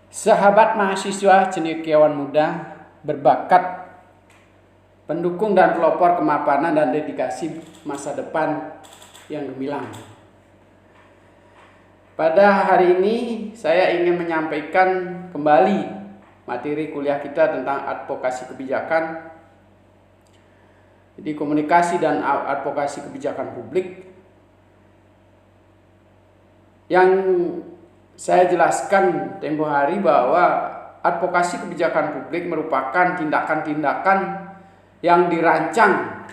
Sahabat mahasiswa cendekiawan muda berbakat, pendukung dan pelopor kemapanan dan dedikasi masa depan yang gemilang. Pada hari ini saya ingin menyampaikan kembali materi kuliah kita tentang advokasi kebijakan. Jadi komunikasi dan advokasi kebijakan publik yang saya jelaskan tempo hari bahwa advokasi kebijakan publik merupakan tindakan-tindakan yang dirancang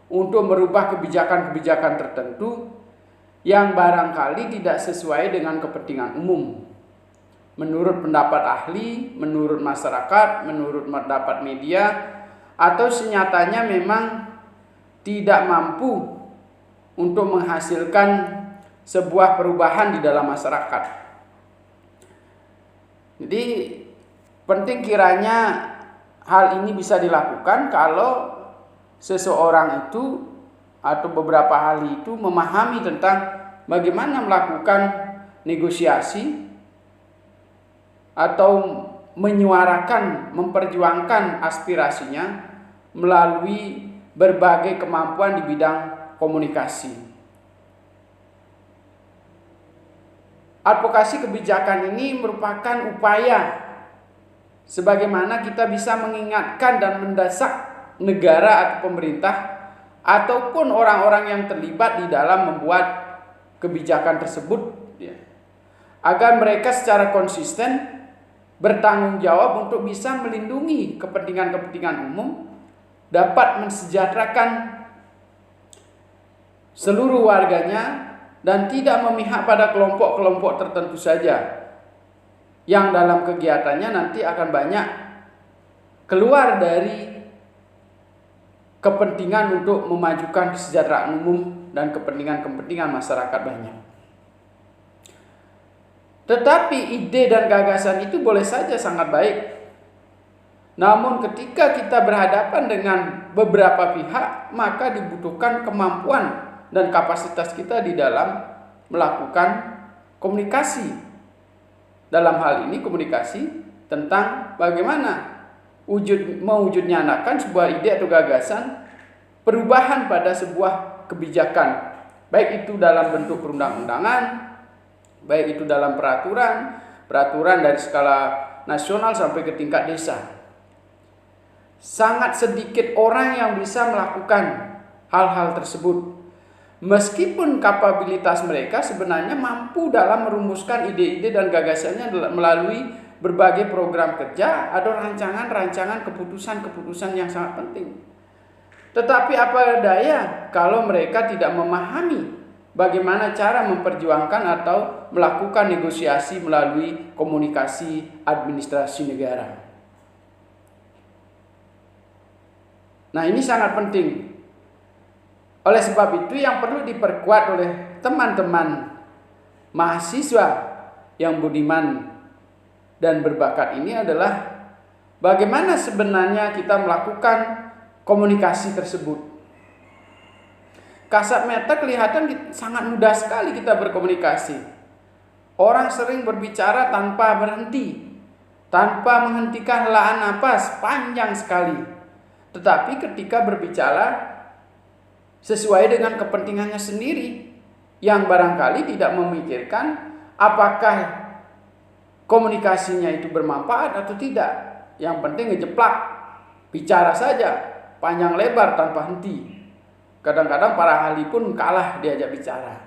untuk merubah kebijakan-kebijakan tertentu yang barangkali tidak sesuai dengan kepentingan umum. Menurut pendapat ahli, menurut masyarakat, menurut pendapat media, atau senyatanya memang tidak mampu untuk menghasilkan sebuah perubahan di dalam masyarakat. Jadi penting kiranya hal ini bisa dilakukan kalau seseorang itu atau beberapa ahli itu memahami tentang bagaimana melakukan negosiasi atau menyuarakan, memperjuangkan aspirasinya melalui berbagai kemampuan di bidang komunikasi. Advokasi kebijakan ini merupakan upaya sebagaimana kita bisa mengingatkan dan mendesak negara atau pemerintah ataupun orang-orang yang terlibat di dalam membuat kebijakan tersebut agar mereka secara konsisten bertanggung jawab untuk bisa melindungi kepentingan-kepentingan umum, dapat mensejahterakan seluruh warganya dan tidak memihak pada kelompok-kelompok tertentu saja yang dalam kegiatannya nanti akan banyak keluar dari kepentingan untuk memajukan kesejahteraan umum dan kepentingan-kepentingan masyarakat banyak. Tetapi ide dan gagasan itu boleh saja sangat baik. Namun ketika kita berhadapan dengan beberapa pihak, maka dibutuhkan kemampuan dan kapasitas kita di dalam melakukan komunikasi. Dalam hal ini komunikasi tentang bagaimana mewujudnyanakan sebuah ide atau gagasan perubahan pada sebuah kebijakan, baik itu dalam bentuk perundang-undangan, baik itu dalam peraturan dari skala nasional sampai ke tingkat desa. Sangat sedikit orang yang bisa melakukan hal-hal tersebut. Meskipun kapabilitas mereka sebenarnya mampu dalam merumuskan ide-ide dan gagasannya melalui berbagai program kerja atau rancangan-rancangan keputusan-keputusan yang sangat penting. Tetapi apa daya kalau mereka tidak memahami bagaimana cara memperjuangkan atau melakukan negosiasi melalui komunikasi administrasi negara. Nah, ini sangat penting. Oleh sebab itu yang perlu diperkuat oleh teman-teman mahasiswa yang budiman dan berbakat ini adalah bagaimana sebenarnya kita melakukan komunikasi tersebut. Kasat mata kelihatan sangat mudah sekali kita berkomunikasi. Orang sering berbicara tanpa berhenti, tanpa menghentikan helaan napas, panjang sekali. Tetapi ketika berbicara sesuai dengan kepentingannya sendiri, yang barangkali tidak memikirkan apakah komunikasinya itu bermanfaat atau tidak. Yang penting ngejeplak, bicara saja, panjang lebar tanpa henti. Kadang-kadang para ahli pun kalah diajak bicara.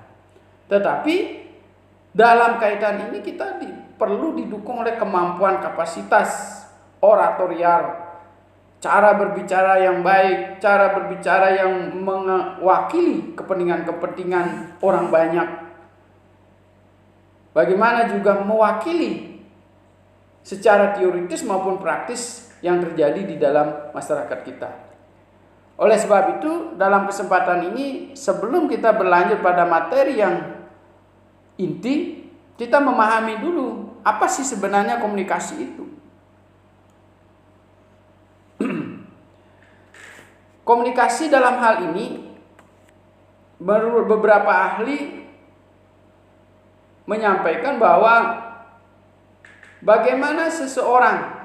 Tetapi dalam kaitan ini kita perlu didukung oleh kemampuan kapasitas oratorial, cara berbicara yang baik, cara berbicara yang mewakili kepentingan-kepentingan orang banyak. Bagaimana juga mewakili secara teoritis maupun praktis yang terjadi di dalam masyarakat kita. Oleh sebab itu, dalam kesempatan ini sebelum kita berlanjut pada materi yang inti, kita memahami dulu apa sih sebenarnya komunikasi itu. Komunikasi dalam hal ini menurut beberapa ahli menyampaikan bahwa bagaimana seseorang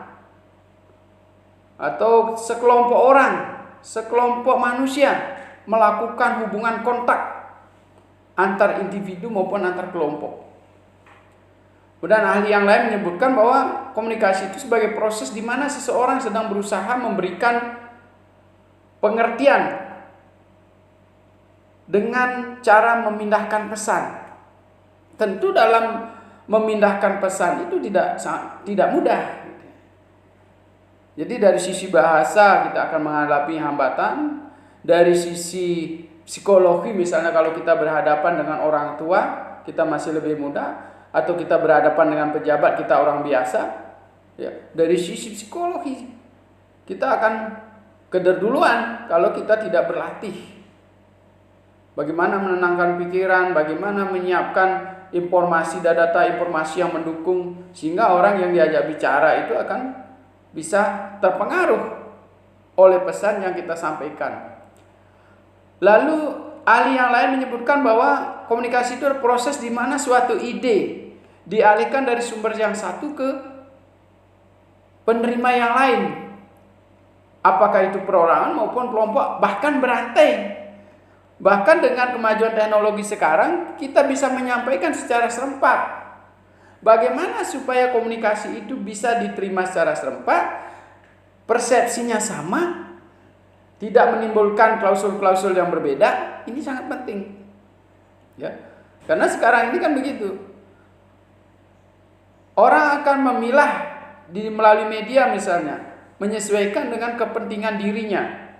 atau sekelompok orang, sekelompok manusia melakukan hubungan kontak antar individu maupun antar kelompok. Dan ahli yang lain menyebutkan bahwa komunikasi itu sebagai proses di mana seseorang sedang berusaha memberikan pengertian dengan cara memindahkan pesan. Tentu dalam memindahkan pesan itu tidak mudah. Jadi dari sisi bahasa kita akan menghadapi hambatan, dari sisi psikologi misalnya kalau kita berhadapan dengan orang tua, kita masih lebih mudah, atau kita berhadapan dengan pejabat, kita orang biasa, ya, dari sisi psikologi kita akan kederduluan kalau kita tidak berlatih. Bagaimana menenangkan pikiran, bagaimana menyiapkan informasi dan data informasi yang mendukung sehingga orang yang diajak bicara itu akan bisa terpengaruh oleh pesan yang kita sampaikan. Lalu ahli yang lain menyebutkan bahwa komunikasi itu adalah proses di mana suatu ide dialihkan dari sumber yang satu ke penerima yang lain. Apakah itu perorangan maupun kelompok, bahkan berantai. Bahkan dengan kemajuan teknologi sekarang, kita bisa menyampaikan secara serempak. Bagaimana supaya komunikasi itu bisa diterima secara serempak, persepsinya sama, tidak menimbulkan klausul-klausul yang berbeda, ini sangat penting. Ya. Karena sekarang ini kan begitu. Orang akan memilah melalui media misalnya, menyesuaikan dengan kepentingan dirinya.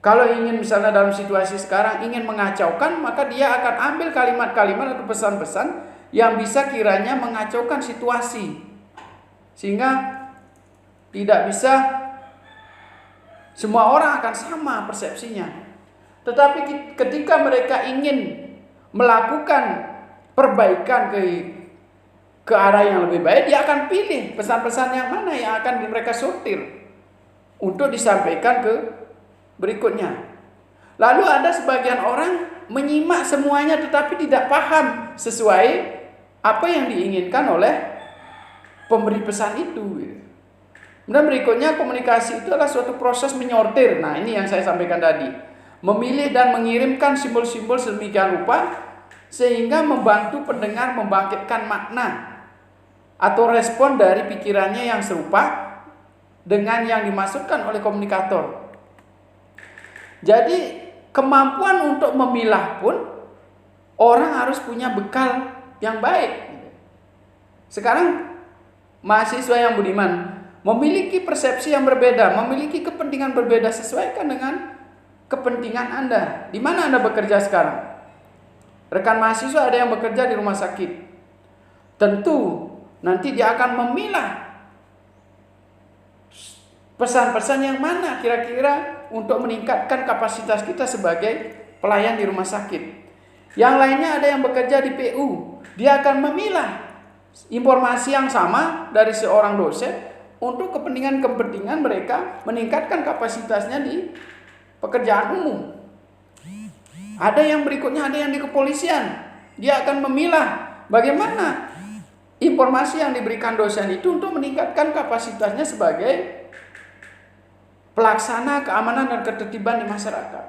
Kalau ingin misalnya dalam situasi sekarang ingin mengacaukan, maka dia akan ambil kalimat-kalimat atau pesan-pesan yang bisa kiranya mengacaukan situasi. Sehingga tidak bisa semua orang akan sama persepsinya. Tetapi ketika mereka ingin melakukan perbaikan ke arah yang lebih baik, dia akan pilih pesan-pesan yang mana yang akan mereka sortir untuk disampaikan ke berikutnya. Lalu ada sebagian orang menyimak semuanya tetapi tidak paham sesuai apa yang diinginkan oleh pemberi pesan itu. Dan berikutnya, komunikasi itu adalah suatu proses menyortir. Nah, ini yang saya sampaikan tadi. Memilih dan mengirimkan simbol-simbol sedemikian rupa sehingga membantu pendengar membangkitkan makna atau respon dari pikirannya yang serupa dengan yang dimaksudkan oleh komunikator. Jadi kemampuan untuk memilah pun orang harus punya bekal yang baik. Sekarang mahasiswa yang budiman memiliki persepsi yang berbeda, memiliki kepentingan berbeda, sesuaikan dengan kepentingan Anda. Di mana Anda bekerja sekarang? Rekan mahasiswa ada yang bekerja di rumah sakit. Tentu nanti dia akan memilah pesan-pesan yang mana kira-kira untuk meningkatkan kapasitas kita sebagai pelayan di rumah sakit. Yang lainnya ada yang bekerja di PU. Dia akan memilah informasi yang sama dari seorang dosen untuk kepentingan-kepentingan mereka meningkatkan kapasitasnya di pekerjaan umum. Ada yang berikutnya, ada yang di kepolisian. Dia akan memilah bagaimana informasi yang diberikan dosen itu untuk meningkatkan kapasitasnya sebagai pelaksana keamanan dan ketertiban di masyarakat.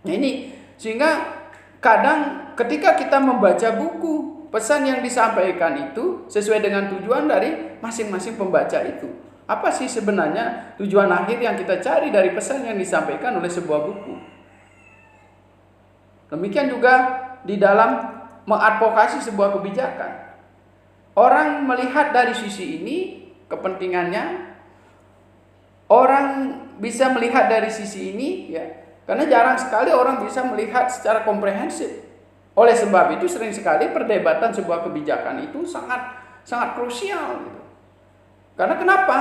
Nah ini, sehingga kadang ketika kita membaca buku, pesan yang disampaikan itu sesuai dengan tujuan dari masing-masing pembaca itu. Apa sih sebenarnya tujuan akhir yang kita cari dari pesan yang disampaikan oleh sebuah buku? Demikian juga di dalam mengadvokasi sebuah kebijakan. Orang melihat dari sisi ini kepentingannya, orang bisa melihat dari sisi ini, ya, karena jarang sekali orang bisa melihat secara komprehensif. Oleh sebab itu sering sekali perdebatan sebuah kebijakan itu sangat krusial. Gitu. Karena kenapa?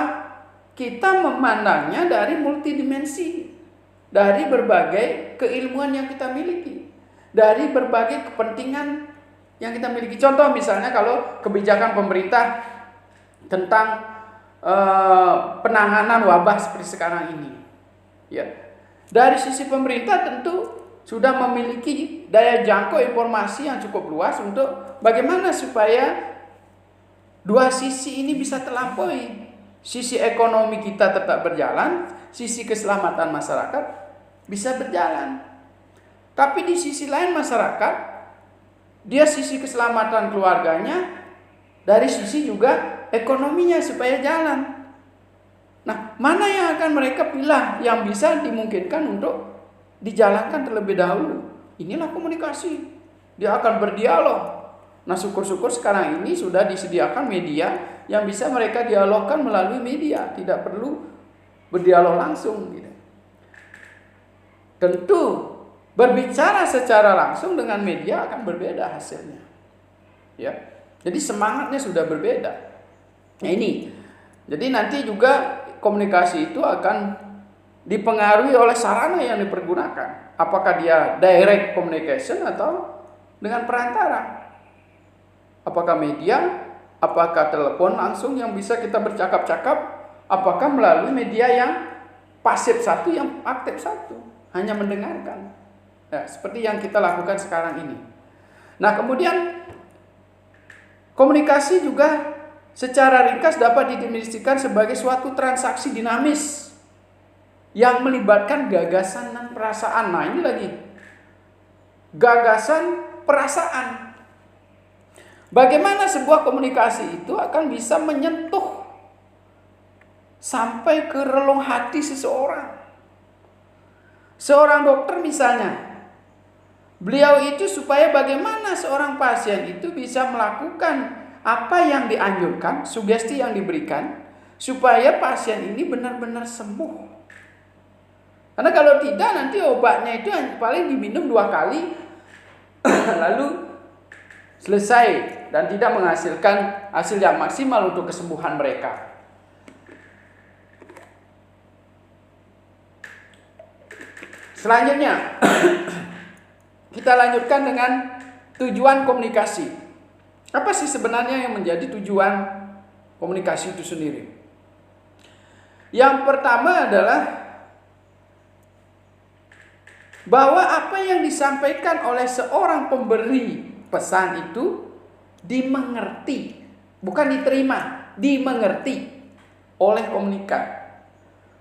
Kita memandangnya dari multidimensi, dari berbagai keilmuan yang kita miliki, dari berbagai kepentingan yang kita miliki. Contoh misalnya kalau kebijakan pemerintah tentang penanganan wabah seperti sekarang ini, ya, dari sisi pemerintah tentu sudah memiliki daya jangkau informasi yang cukup luas untuk bagaimana supaya Dua sisi ini bisa terlampaui. Sisi ekonomi kita tetap berjalan, sisi keselamatan masyarakat bisa berjalan. Tapi di sisi lain masyarakat, dia sisi keselamatan keluarganya, dari sisi juga ekonominya supaya jalan. Nah, mana yang akan mereka pilih yang bisa dimungkinkan untuk dijalankan terlebih dahulu? Inilah komunikasi. Dia akan berdialog. Nah, syukur-syukur sekarang ini sudah disediakan media yang bisa mereka dialogkan melalui media, tidak perlu berdialog langsung gitu. Tentu berbicara secara langsung dengan media akan berbeda hasilnya. Ya. Jadi semangatnya sudah berbeda. Nah, ini. Jadi nanti juga komunikasi itu akan dipengaruhi oleh sarana yang dipergunakan. Apakah dia direct communication atau dengan perantara? Apakah media, apakah telepon langsung yang bisa kita bercakap-cakap, apakah melalui media yang pasif satu, yang aktif satu, hanya mendengarkan. Ya, seperti yang kita lakukan sekarang ini. Nah, kemudian komunikasi juga secara ringkas dapat didefinisikan sebagai suatu transaksi dinamis yang melibatkan gagasan dan perasaan. Nah, ini lagi. Gagasan, perasaan. Bagaimana sebuah komunikasi itu akan bisa menyentuh sampai ke relung hati seseorang. Seorang dokter misalnya, beliau itu supaya bagaimana seorang pasien itu bisa melakukan apa yang dianjurkan, sugesti yang diberikan, supaya pasien ini benar-benar sembuh. Karena kalau tidak nanti obatnya itu paling diminum 2 kali, lalu selesai dan tidak menghasilkan hasil yang maksimal untuk kesembuhan mereka. Selanjutnya, kita lanjutkan dengan tujuan komunikasi. Apa sih sebenarnya yang menjadi tujuan komunikasi itu sendiri? Yang pertama adalah bahwa apa yang disampaikan oleh seorang pemberi pesan itu dimengerti, bukan diterima, dimengerti oleh komunikan.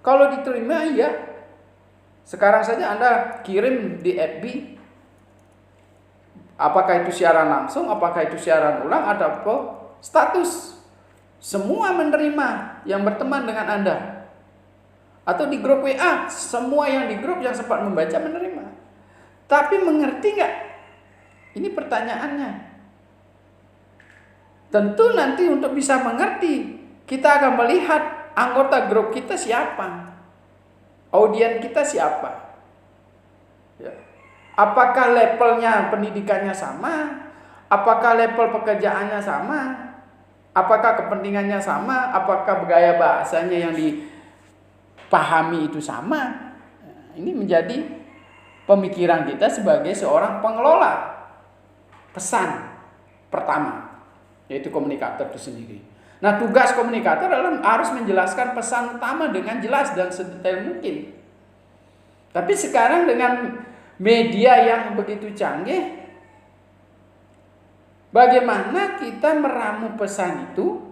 Kalau diterima, iya. Sekarang saja Anda kirim di FB, apakah itu siaran langsung, apakah itu siaran ulang, atau status, semua menerima yang berteman dengan Anda. Atau di grup WA, semua yang di grup yang sempat membaca menerima. Tapi mengerti nggak? Ini pertanyaannya. Tentu nanti untuk bisa mengerti, kita akan melihat anggota grup kita siapa, audien kita siapa. Ya. Apakah levelnya pendidikannya sama? Apakah level pekerjaannya sama? Apakah kepentingannya sama? Apakah gaya bahasanya yang dipahami itu sama? Ini menjadi pemikiran kita sebagai seorang pengelola pesan pertama, yaitu komunikator itu sendiri. Nah, tugas komunikator adalah harus menjelaskan pesan utama dengan jelas dan sedetail mungkin. Tapi sekarang dengan media yang begitu canggih, bagaimana kita meramu pesan itu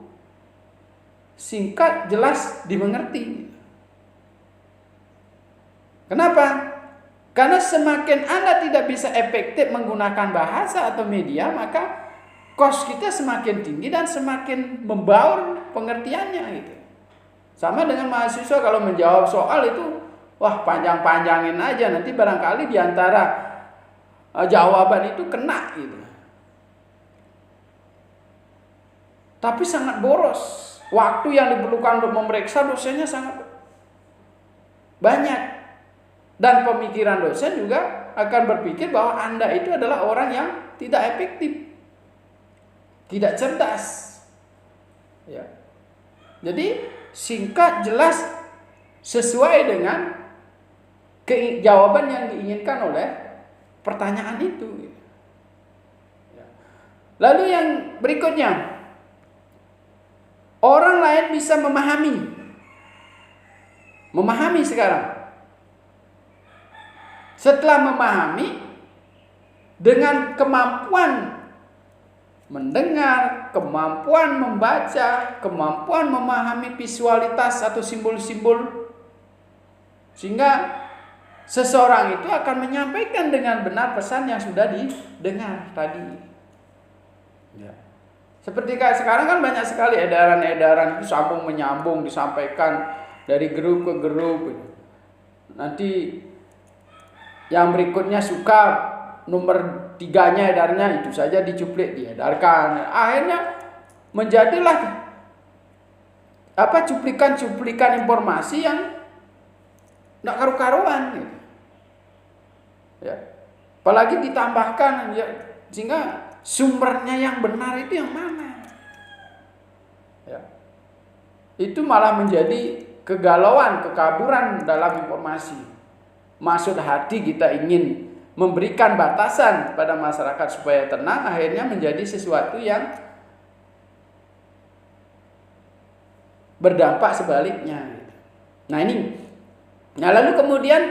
singkat, jelas, dimengerti. Kenapa? Karena semakin Anda tidak bisa efektif menggunakan bahasa atau media, maka cost kita semakin tinggi dan semakin membaur pengertiannya gitu. Sama dengan mahasiswa kalau menjawab soal itu, wah panjang-panjangin aja, nanti barangkali diantara jawaban itu kena gitu. Tapi sangat boros. Waktu yang diperlukan untuk memeriksa dosennya sangat banyak. Dan pemikiran dosen juga akan berpikir bahwa Anda itu adalah orang yang tidak efektif, tidak cerdas. Ya. Jadi singkat, jelas, sesuai dengan jawaban yang diinginkan oleh pertanyaan itu. Ya. Lalu yang berikutnya, orang lain bisa memahami sekarang. Setelah memahami, dengan kemampuan mendengar, kemampuan membaca, kemampuan memahami visualitas atau simbol-simbol, sehingga seseorang itu akan menyampaikan dengan benar pesan yang sudah didengar tadi. Ya. Seperti kayak sekarang kan banyak sekali edaran-edaran itu sambung menyambung disampaikan dari grup ke grup. Nanti yang berikutnya suka nomor 3-nya edarnya itu saja dicuplik diedarkan. Akhirnya menjadilah cuplikan-cuplikan informasi yang tidak karu-karuan gitu. Ya. Apalagi ditambahkan ya, sehingga sumbernya yang benar itu yang mana? Ya. Itu malah menjadi kegalauan, kekaburan dalam informasi. Maksud hati kita ingin memberikan batasan pada masyarakat supaya tenang, akhirnya menjadi sesuatu yang berdampak sebaliknya. Nah ini, lalu kemudian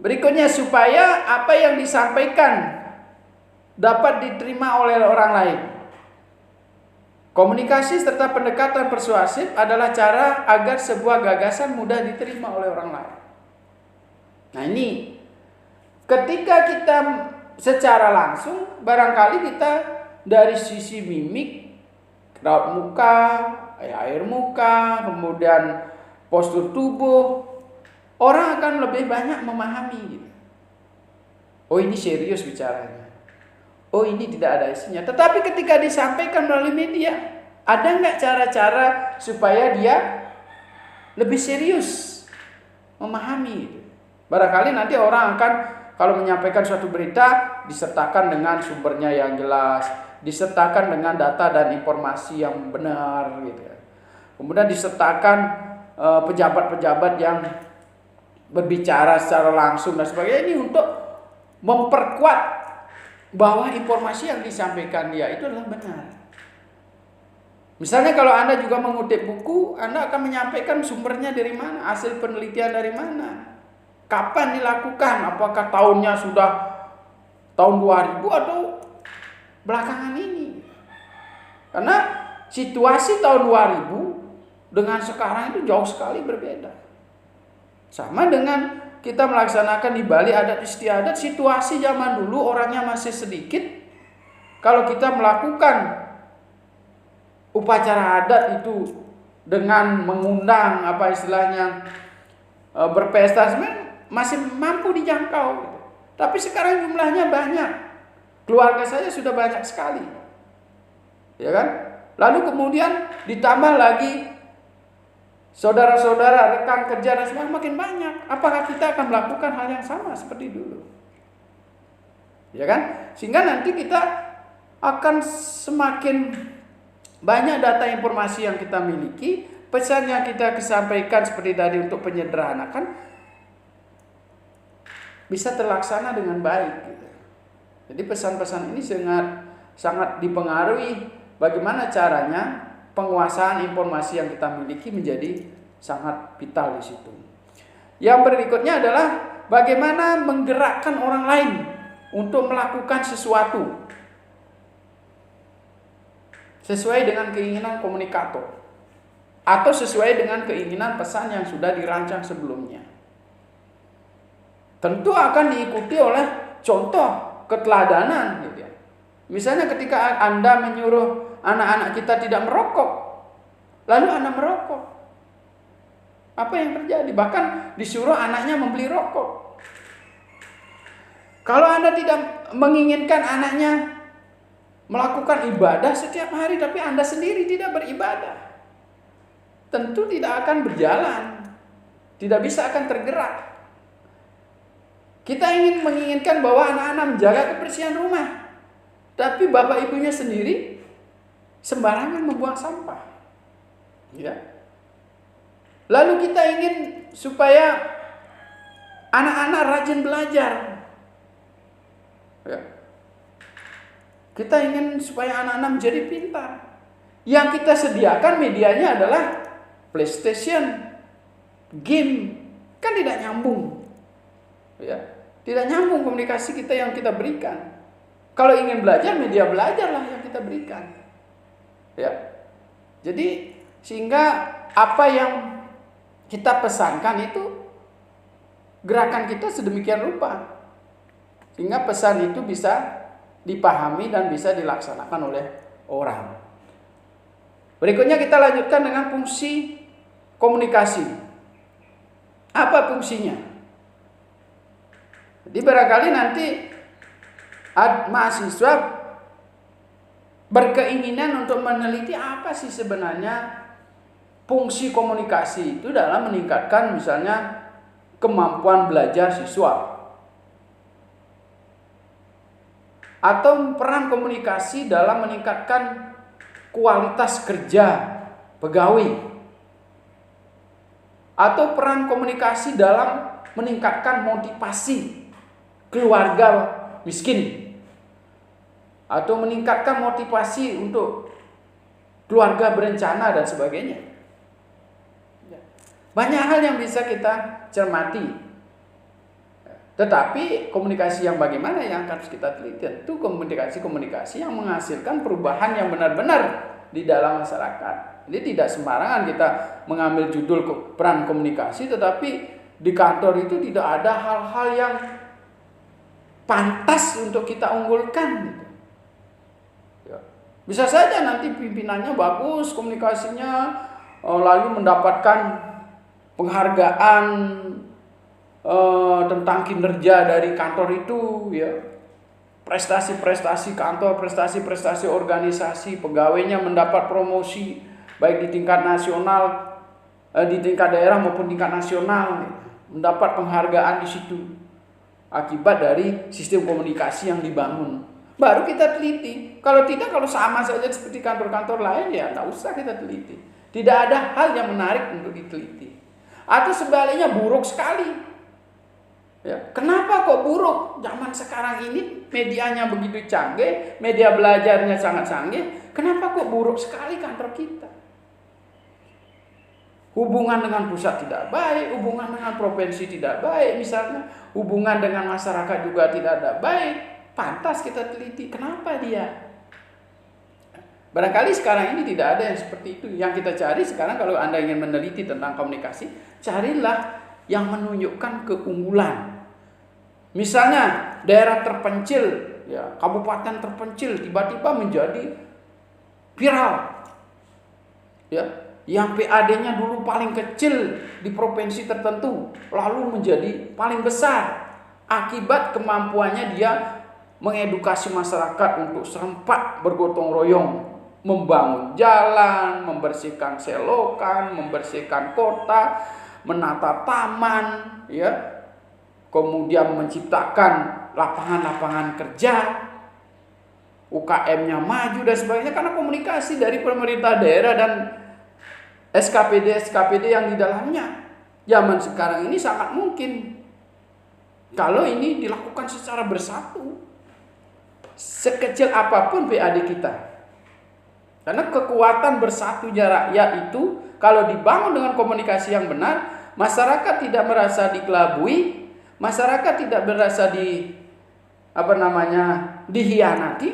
berikutnya supaya apa yang disampaikan dapat diterima oleh orang lain. Komunikasi serta pendekatan persuasif adalah cara agar sebuah gagasan mudah diterima oleh orang lain. Nah ini, ketika kita secara langsung, barangkali kita dari sisi mimik, raut muka, air muka, kemudian postur tubuh, orang akan lebih banyak memahami. Oh ini serius bicaranya. Oh ini tidak ada isinya. Tetapi ketika disampaikan melalui media, ada nggak cara-cara supaya dia lebih serius memahami? Barangkali nanti orang akan kalau menyampaikan suatu berita disertakan dengan sumbernya yang jelas, disertakan dengan data dan informasi yang benar, gitu. Kemudian disertakan pejabat-pejabat yang berbicara secara langsung dan sebagainya, ini untuk memperkuat bahwa informasi yang disampaikan dia itu adalah benar. Misalnya kalau Anda juga mengutip buku, Anda akan menyampaikan sumbernya dari mana, hasil penelitian dari mana, kapan dilakukan, apakah tahunnya sudah tahun 2000 atau belakangan ini. Karena situasi tahun 2000 dengan sekarang itu jauh sekali berbeda. Sama dengan kita melaksanakan di Bali adat istiadat, situasi zaman dulu orangnya masih sedikit. Kalau kita melakukan upacara adat itu dengan mengundang berpesta, masih mampu dijangkau. Tapi sekarang jumlahnya banyak. Keluarga saya sudah banyak sekali. Ya kan? Lalu kemudian ditambah lagi saudara-saudara, rekan kerja dan semua makin banyak. Apakah kita akan melakukan hal yang sama seperti dulu? Ya kan? Sehingga nanti kita akan semakin banyak data informasi yang kita miliki, pesan yang kita sampaikan seperti tadi untuk penyederhanakan bisa terlaksana dengan baik. Gitu. Jadi pesan-pesan ini sangat dipengaruhi bagaimana caranya penguasaan informasi yang kita miliki menjadi sangat vital di situ. Yang berikutnya adalah bagaimana menggerakkan orang lain untuk melakukan sesuatu sesuai dengan keinginan komunikator atau sesuai dengan keinginan pesan yang sudah dirancang sebelumnya. Tentu akan diikuti oleh contoh keteladanan, gitu ya. Misalnya ketika Anda menyuruh anak-anak kita tidak merokok, lalu Anda merokok, apa yang terjadi? Bahkan disuruh anaknya membeli rokok. Kalau Anda tidak menginginkan anaknya melakukan ibadah setiap hari, tapi Anda sendiri tidak beribadah, tentu tidak akan berjalan, tidak bisa akan tergerak. Kita menginginkan bahwa anak-anak menjaga kebersihan rumah, tapi bapak ibunya sendiri sembarangan membuang sampah. Ya. Lalu kita ingin supaya anak-anak rajin belajar. Ya. Kita ingin supaya anak-anak menjadi pintar. Yang kita sediakan medianya adalah PlayStation, game, kan tidak nyambung. Ya. Tidak nyambung komunikasi kita yang kita berikan. Kalau ingin belajar, media belajarlah yang kita berikan. Ya. Jadi sehingga apa yang kita pesankan itu gerakan kita sedemikian rupa sehingga pesan itu bisa dipahami dan bisa dilaksanakan oleh orang. Berikutnya kita lanjutkan dengan fungsi komunikasi. Apa fungsinya? Jadi barangkali nanti mahasiswa berkeinginan untuk meneliti apa sih sebenarnya fungsi komunikasi itu dalam meningkatkan misalnya kemampuan belajar siswa. Atau peran komunikasi dalam meningkatkan kualitas kerja pegawai. Atau peran komunikasi dalam meningkatkan motivasi keluarga miskin. Atau meningkatkan motivasi untuk keluarga berencana dan sebagainya. Banyak hal yang bisa kita cermati. Tetapi komunikasi yang bagaimana yang harus kita teliti? Itu komunikasi yang menghasilkan perubahan yang benar-benar di dalam masyarakat. Jadi tidak sembarangan kita mengambil judul peran komunikasi, tetapi di kantor itu tidak ada hal-hal yang pantas untuk kita unggulkan. Bisa saja nanti pimpinannya bagus komunikasinya, lalu mendapatkan penghargaan tentang kinerja dari kantor itu, ya, prestasi-prestasi kantor, prestasi-prestasi organisasi, pegawainya mendapat promosi baik di tingkat nasional, di tingkat daerah maupun tingkat nasional, mendapat penghargaan di situ akibat dari sistem komunikasi yang dibangun. Baru kita teliti. Kalau tidak, kalau sama saja seperti kantor-kantor lain, ya tidak usah kita teliti. Tidak ada hal yang menarik untuk diteliti. Atau sebaliknya buruk sekali. Ya, kenapa kok buruk? Zaman sekarang ini medianya begitu canggih, media belajarnya sangat canggih. Kenapa kok buruk sekali kantor kita? Hubungan dengan pusat tidak baik, hubungan dengan provinsi tidak baik, misalnya hubungan dengan masyarakat juga tidak ada baik. Pantas kita teliti kenapa dia. Barangkali sekarang ini tidak ada yang seperti itu. Yang kita cari sekarang, kalau Anda ingin meneliti tentang komunikasi, carilah yang menunjukkan keunggulan. Misalnya daerah terpencil, ya, kabupaten terpencil tiba-tiba menjadi viral. Ya, yang PAD-nya dulu paling kecil di provinsi tertentu lalu menjadi paling besar akibat kemampuannya dia mengedukasi masyarakat untuk serempak bergotong royong membangun jalan, membersihkan selokan, membersihkan kota, menata taman, ya, kemudian menciptakan lapangan-lapangan kerja, UKM-nya maju dan sebagainya karena komunikasi dari pemerintah daerah dan SKPD yang di dalamnya. Zaman sekarang ini sangat mungkin kalau ini dilakukan secara bersatu, sekecil apapun PAD kita. Karena kekuatan bersatunya rakyat itu kalau dibangun dengan komunikasi yang benar, masyarakat tidak merasa dikelabui, masyarakat tidak merasa dihianati,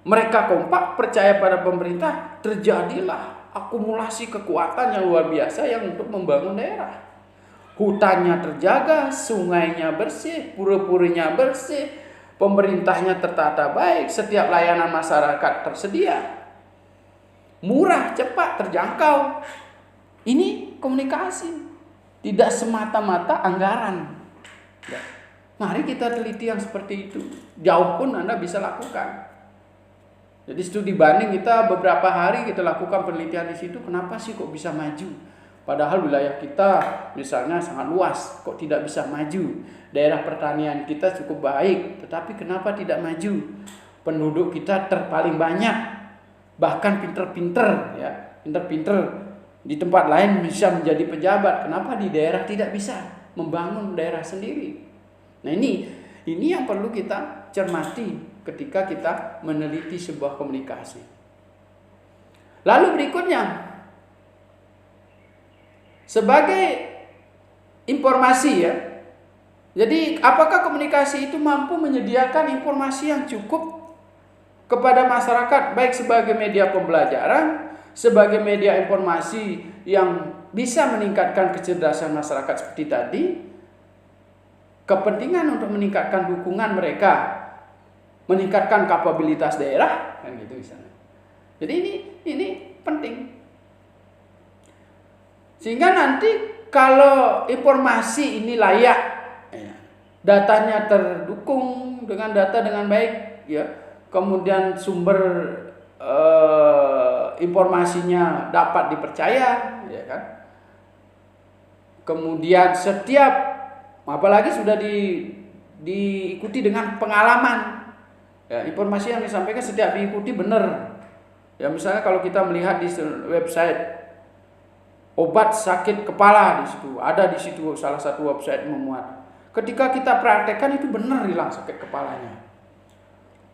mereka kompak percaya pada pemerintah, terjadilah akumulasi kekuatan yang luar biasa yang untuk membangun daerah. Hutannya terjaga, sungainya bersih, pura-puranya bersih, pemerintahnya tertata baik, setiap layanan masyarakat tersedia. Murah, cepat, terjangkau. Ini komunikasi, tidak semata-mata anggaran. Ya. Mari kita teliti yang seperti itu. Jauh pun Anda bisa lakukan. Jadi studi banding kita beberapa hari kita lakukan penelitian di situ. Kenapa sih kok bisa maju? Padahal wilayah kita misalnya sangat luas, kok tidak bisa maju? Daerah pertanian kita cukup baik, tetapi kenapa tidak maju? Penduduk kita terpaling banyak. Bahkan pinter-pinter, ya, pinter-pinter di tempat lain bisa menjadi pejabat. Kenapa di daerah tidak bisa membangun daerah sendiri? Nah ini yang perlu kita cermati ketika kita meneliti sebuah komunikasi. Lalu berikutnya, sebagai informasi, ya. Jadi apakah komunikasi itu mampu menyediakan informasi yang cukup kepada masyarakat, baik sebagai media pembelajaran, sebagai media informasi yang bisa meningkatkan kecerdasan masyarakat seperti tadi, kepentingan untuk meningkatkan dukungan mereka, meningkatkan kapabilitas daerah, kan gitu misalnya. Jadi ini penting. Sehingga nanti kalau informasi ini layak, datanya terdukung dengan data dengan baik, ya, kemudian sumber informasinya dapat dipercaya, ya kan. Kemudian setiap, apalagi sudah diikuti dengan pengalaman, ya, informasi yang disampaikan setiap diikuti benar. Ya, misalnya kalau kita melihat di website obat sakit kepala, ada di situ salah satu website memuat. Ketika kita praktekkan itu benar hilang sakit kepalanya.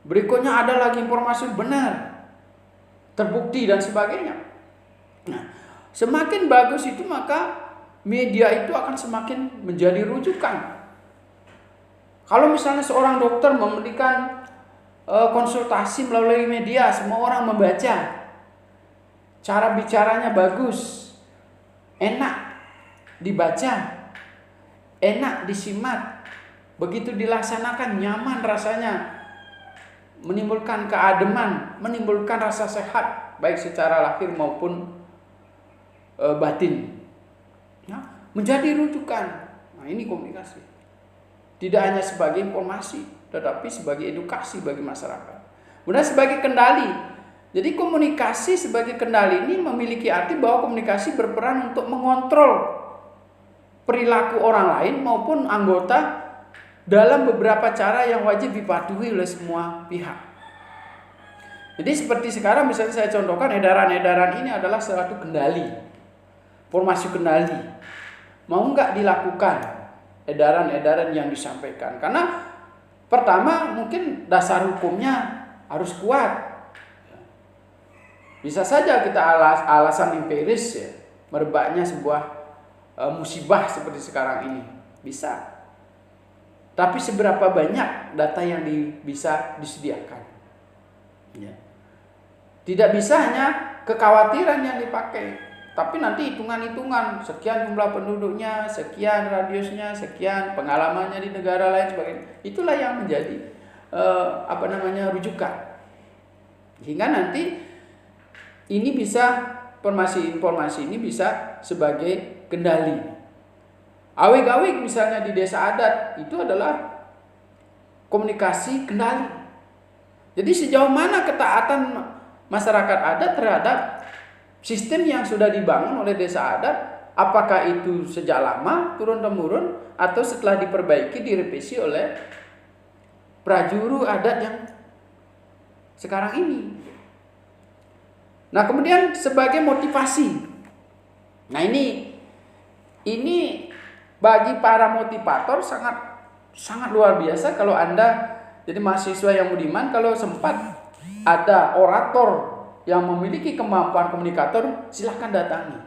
Berikutnya ada lagi informasi benar, terbukti dan sebagainya. Nah, semakin bagus itu maka media itu akan semakin menjadi rujukan. Kalau misalnya seorang dokter memberikan konsultasi melalui media, semua orang membaca, cara bicaranya bagus, enak dibaca, enak disimak, begitu dilaksanakan nyaman rasanya, menimbulkan keademan, menimbulkan rasa sehat baik secara lahir maupun batin. Nah, menjadi rujukan. Nah, ini komunikasi. Tidak hanya sebagai informasi, tetapi sebagai edukasi bagi masyarakat. Kemudian sebagai kendali. Jadi komunikasi sebagai kendali ini memiliki arti bahwa komunikasi berperan untuk mengontrol perilaku orang lain maupun anggota dalam beberapa cara yang wajib dipatuhi oleh semua pihak. Jadi seperti sekarang misalnya saya contohkan, edaran-edaran ini adalah suatu kendali, formasi kendali. Mau nggak dilakukan edaran-edaran yang disampaikan? Karena pertama mungkin dasar hukumnya harus kuat. Bisa saja kita alasan empiris, ya, merebaknya sebuah musibah seperti sekarang ini. Bisa. Tapi seberapa banyak data yang bisa disediakan? Ya. Tidak bisa hanya kekhawatiran yang dipakai, tapi nanti hitungan-hitungan, sekian jumlah penduduknya, sekian radiusnya, sekian pengalamannya di negara lain sebagainya. Itulah yang menjadi rujukan. Hingga nanti ini bisa, informasi ini bisa sebagai kendali. Awik-awik misalnya di desa adat itu adalah komunikasi kendali. Jadi sejauh mana ketaatan masyarakat adat terhadap sistem yang sudah dibangun oleh desa adat, apakah itu sejak lama turun-temurun atau setelah diperbaiki, direvisi oleh prajuru adat yang sekarang ini. Nah, kemudian sebagai motivasi. Nah, ini bagi para motivator sangat luar biasa. Kalau Anda jadi mahasiswa yang budiman, kalau sempat ada orator yang memiliki kemampuan komunikator, silahkan datangi.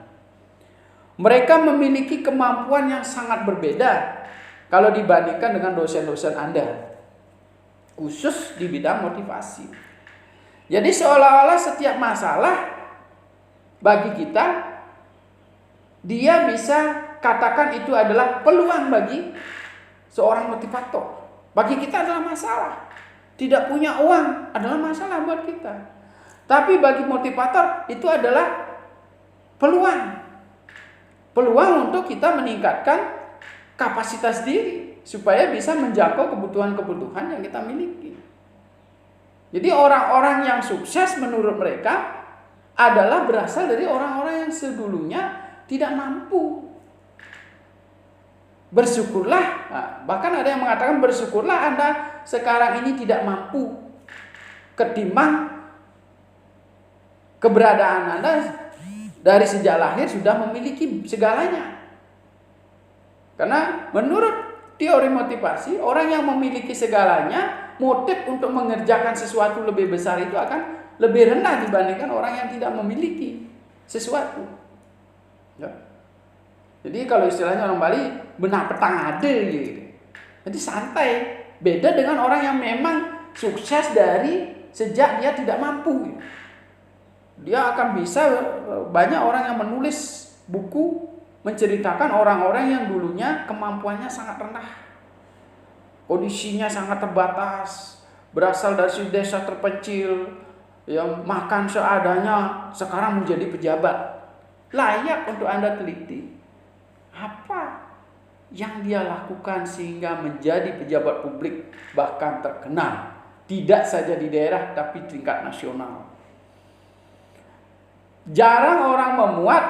Mereka memiliki kemampuan yang sangat berbeda kalau dibandingkan dengan dosen-dosen Anda, khusus di bidang motivasi. Jadi seolah-olah setiap masalah bagi kita, dia bisa katakan itu adalah peluang bagi seorang motivator. Bagi kita adalah masalah. Tidak punya uang adalah masalah buat kita. Tapi bagi motivator itu adalah peluang. Peluang untuk kita meningkatkan kapasitas diri supaya bisa menjangkau kebutuhan-kebutuhan yang kita miliki. Jadi orang-orang yang sukses menurut mereka adalah berasal dari orang-orang yang sedulunya tidak mampu. Bersyukurlah, bahkan ada yang mengatakan bersyukurlah Anda sekarang ini tidak mampu, ketimbang keberadaan Anda dari sejak lahir sudah memiliki segalanya. Karena menurut teori motivasi, orang yang memiliki segalanya, motif untuk mengerjakan sesuatu lebih besar itu akan lebih rendah dibandingkan orang yang tidak memiliki sesuatu. Ya. Jadi kalau istilahnya orang Bali, benak petang ada gitu. Jadi santai. Beda dengan orang yang memang sukses dari sejak dia tidak mampu. Dia akan bisa, banyak orang yang menulis buku menceritakan orang-orang yang dulunya kemampuannya sangat rendah, kondisinya sangat terbatas, berasal dari desa terpencil, yang makan seadanya, sekarang menjadi pejabat. Layak untuk Anda teliti apa yang dia lakukan sehingga menjadi pejabat publik, bahkan terkenal, tidak saja di daerah tapi tingkat nasional. Jarang orang memuat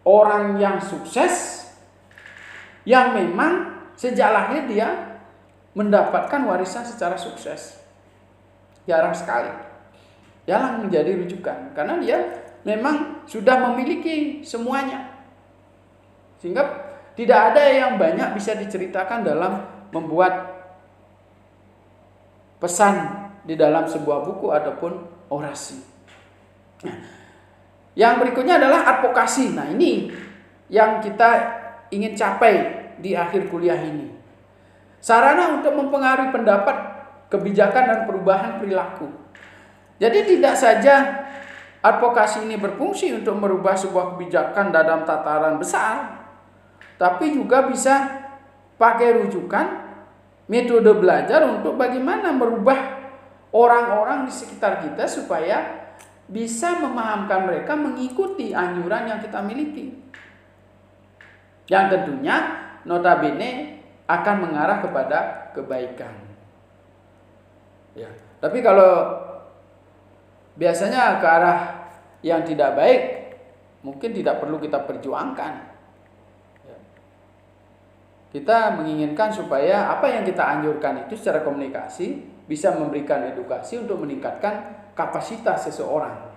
orang yang sukses yang memang sejak lahir dia mendapatkan warisan secara sukses. Jarang sekali. Jarang menjadi rujukan karena dia memang sudah memiliki semuanya. Sehingga tidak ada yang banyak bisa diceritakan dalam membuat pesan di dalam sebuah buku ataupun orasi. Nah, yang berikutnya adalah advokasi. Nah, ini yang kita ingin capai di akhir kuliah ini. Sarana untuk mempengaruhi pendapat, kebijakan, dan perubahan perilaku. Jadi tidak saja advokasi ini berfungsi untuk merubah sebuah kebijakan dalam tataran besar, tapi juga bisa pakai rujukan metode belajar untuk bagaimana merubah orang-orang di sekitar kita supaya bisa memahamkan mereka mengikuti anjuran yang kita miliki. Yang tentunya notabene akan mengarah kepada kebaikan. Ya, tapi kalau biasanya ke arah yang tidak baik, mungkin tidak perlu kita perjuangkan. Ya. Kita menginginkan supaya apa yang kita anjurkan itu secara komunikasi bisa memberikan edukasi untuk meningkatkan kapasitas seseorang.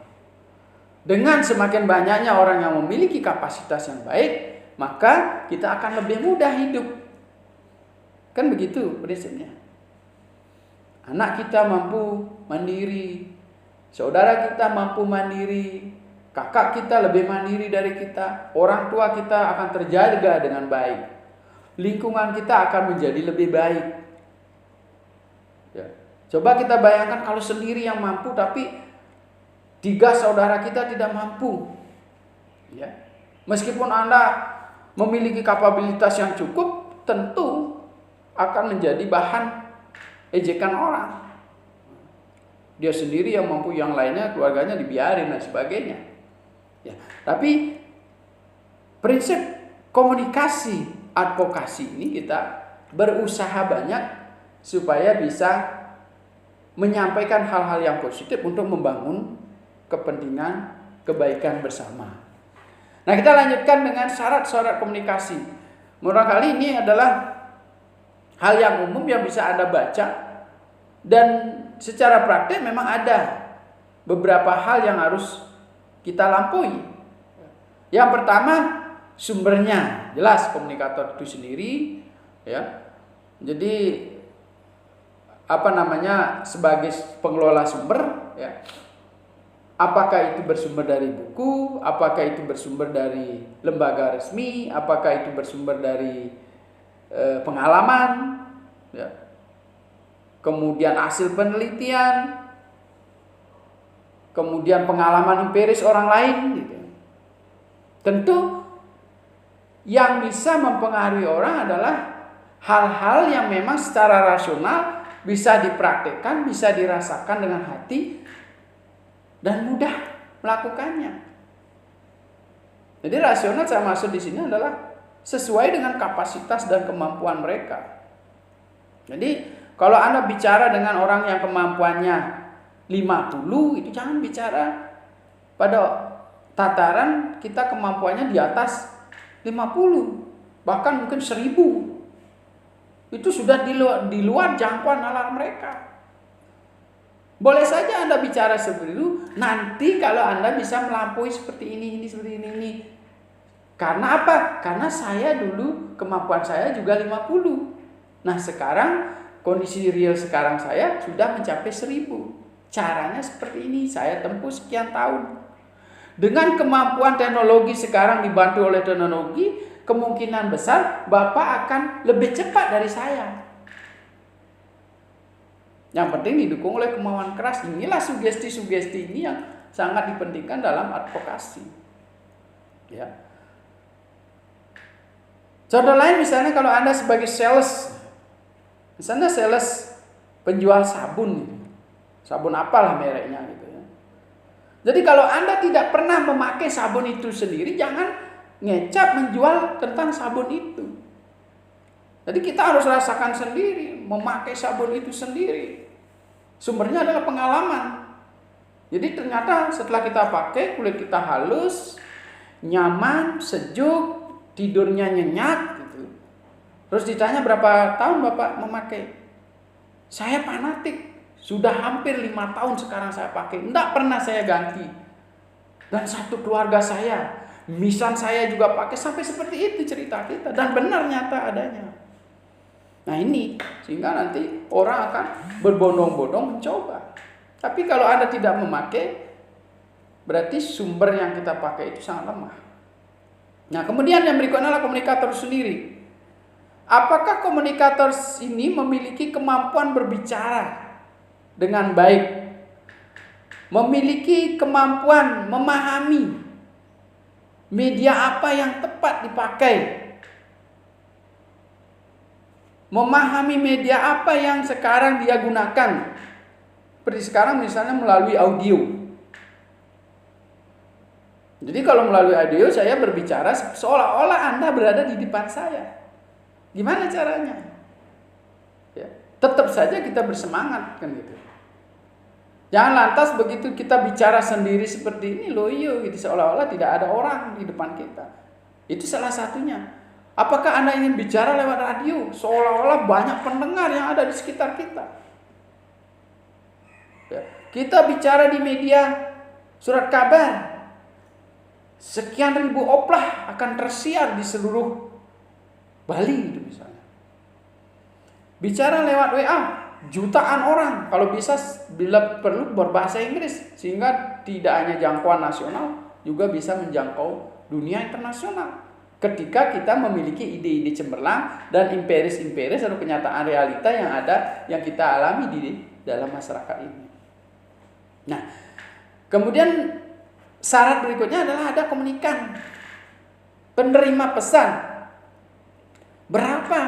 Dengan semakin banyaknya orang yang memiliki kapasitas yang baik, maka kita akan lebih mudah hidup. Kan begitu prinsipnya. Anak kita mampu mandiri, saudara kita mampu mandiri, kakak kita lebih mandiri dari kita, orang tua kita akan terjaga dengan baik, lingkungan kita akan menjadi lebih baik. Ya. Coba kita bayangkan kalau sendiri yang mampu tapi 3 saudara kita tidak mampu. Ya. Meskipun Anda memiliki kapabilitas yang cukup, tentu akan menjadi bahan ejekan orang. Dia sendiri yang mampu, yang lainnya keluarganya dibiarin dan sebagainya. Ya. Tapi prinsip komunikasi advokasi ini kita berusaha banyak supaya bisa menyampaikan hal-hal yang positif untuk membangun kepentingan kebaikan bersama. Nah, kita lanjutkan dengan syarat-syarat komunikasi. Barangkali ini adalah hal yang umum yang bisa Anda baca, dan secara praktik memang ada beberapa hal yang harus kita lampaui. Yang pertama, sumbernya. Jelas komunikator itu sendiri, ya. Jadi sebagai pengelola sumber, ya. Apakah itu bersumber dari buku, apakah itu bersumber dari lembaga resmi, apakah itu bersumber dari pengalaman, ya. Kemudian hasil penelitian, kemudian pengalaman empiris orang lain, gitu. Tentu yang bisa mempengaruhi orang adalah hal-hal yang memang secara rasional bisa dipraktikkan, bisa dirasakan dengan hati, dan mudah melakukannya. Jadi rasional saya maksud di sini adalah sesuai dengan kapasitas dan kemampuan mereka. Jadi kalau Anda bicara dengan orang yang kemampuannya 50, itu jangan bicara pada tataran kita kemampuannya di atas 50, bahkan mungkin 1000. Itu sudah di luar jangkauan nalar mereka. Boleh saja Anda bicara seperti itu, nanti kalau Anda bisa melampaui seperti ini, seperti ini. Karena apa? Karena saya dulu kemampuan saya juga 50. Nah, sekarang kondisi real sekarang saya sudah mencapai 1000. Caranya seperti ini, saya tempuh sekian tahun. Dengan kemampuan teknologi sekarang dibantu oleh teknologi, kemungkinan besar Bapak akan lebih cepat dari saya. Yang penting didukung oleh kemauan keras. Inilah sugesti-sugesti ini yang sangat dipentingkan dalam advokasi. Ya. Contoh lain misalnya kalau Anda sebagai sales, misalnya sales penjual sabun, sabun apalah mereknya gitu ya. Jadi kalau Anda tidak pernah memakai sabun itu sendiri, jangan ngecap menjual tentang sabun itu. Jadi kita harus rasakan sendiri, memakai sabun itu sendiri. Sumbernya adalah pengalaman. Jadi ternyata setelah kita pakai, kulit kita halus, nyaman, sejuk, tidurnya nyenyak gitu. Terus ditanya berapa tahun Bapak memakai? Saya fanatik, sudah hampir 5 tahun sekarang saya pakai, tidak pernah saya ganti. Dan satu keluarga saya, misan saya juga pakai, sampai seperti itu cerita kita. Dan benar nyata adanya. Nah ini, sehingga nanti orang akan berbondong-bondong mencoba. Tapi kalau Anda tidak memakai, berarti sumber yang kita pakai itu sangat lemah. Nah kemudian yang berikutnya adalah komunikator sendiri. Apakah komunikator ini memiliki kemampuan berbicara dengan baik? Memiliki kemampuan memahami media apa yang tepat dipakai? Memahami media apa yang sekarang dia gunakan. Seperti sekarang misalnya melalui audio. Jadi kalau melalui audio saya berbicara seolah-olah Anda berada di depan saya. Gimana caranya? Ya, tetap saja kita bersemangat kan gitu. Jangan lantas begitu kita bicara sendiri seperti ini loh gitu, seolah-olah tidak ada orang di depan kita. Itu salah satunya. Apakah Anda ingin bicara lewat radio? Seolah-olah banyak pendengar yang ada di sekitar kita. Ya. Kita bicara di media surat kabar. Sekian ribu oplah akan tersiar di seluruh Bali itu misalnya. Bicara lewat WA, jutaan orang. Kalau bisa bila perlu berbahasa Inggris. Sehingga tidak hanya jangkauan nasional, juga bisa menjangkau dunia internasional. Ketika kita memiliki ide-ide cemerlang dan imperis-imperis atau kenyataan realita yang ada, yang kita alami di dalam masyarakat ini. Nah, kemudian syarat berikutnya adalah ada komunikan. Penerima pesan. Berapa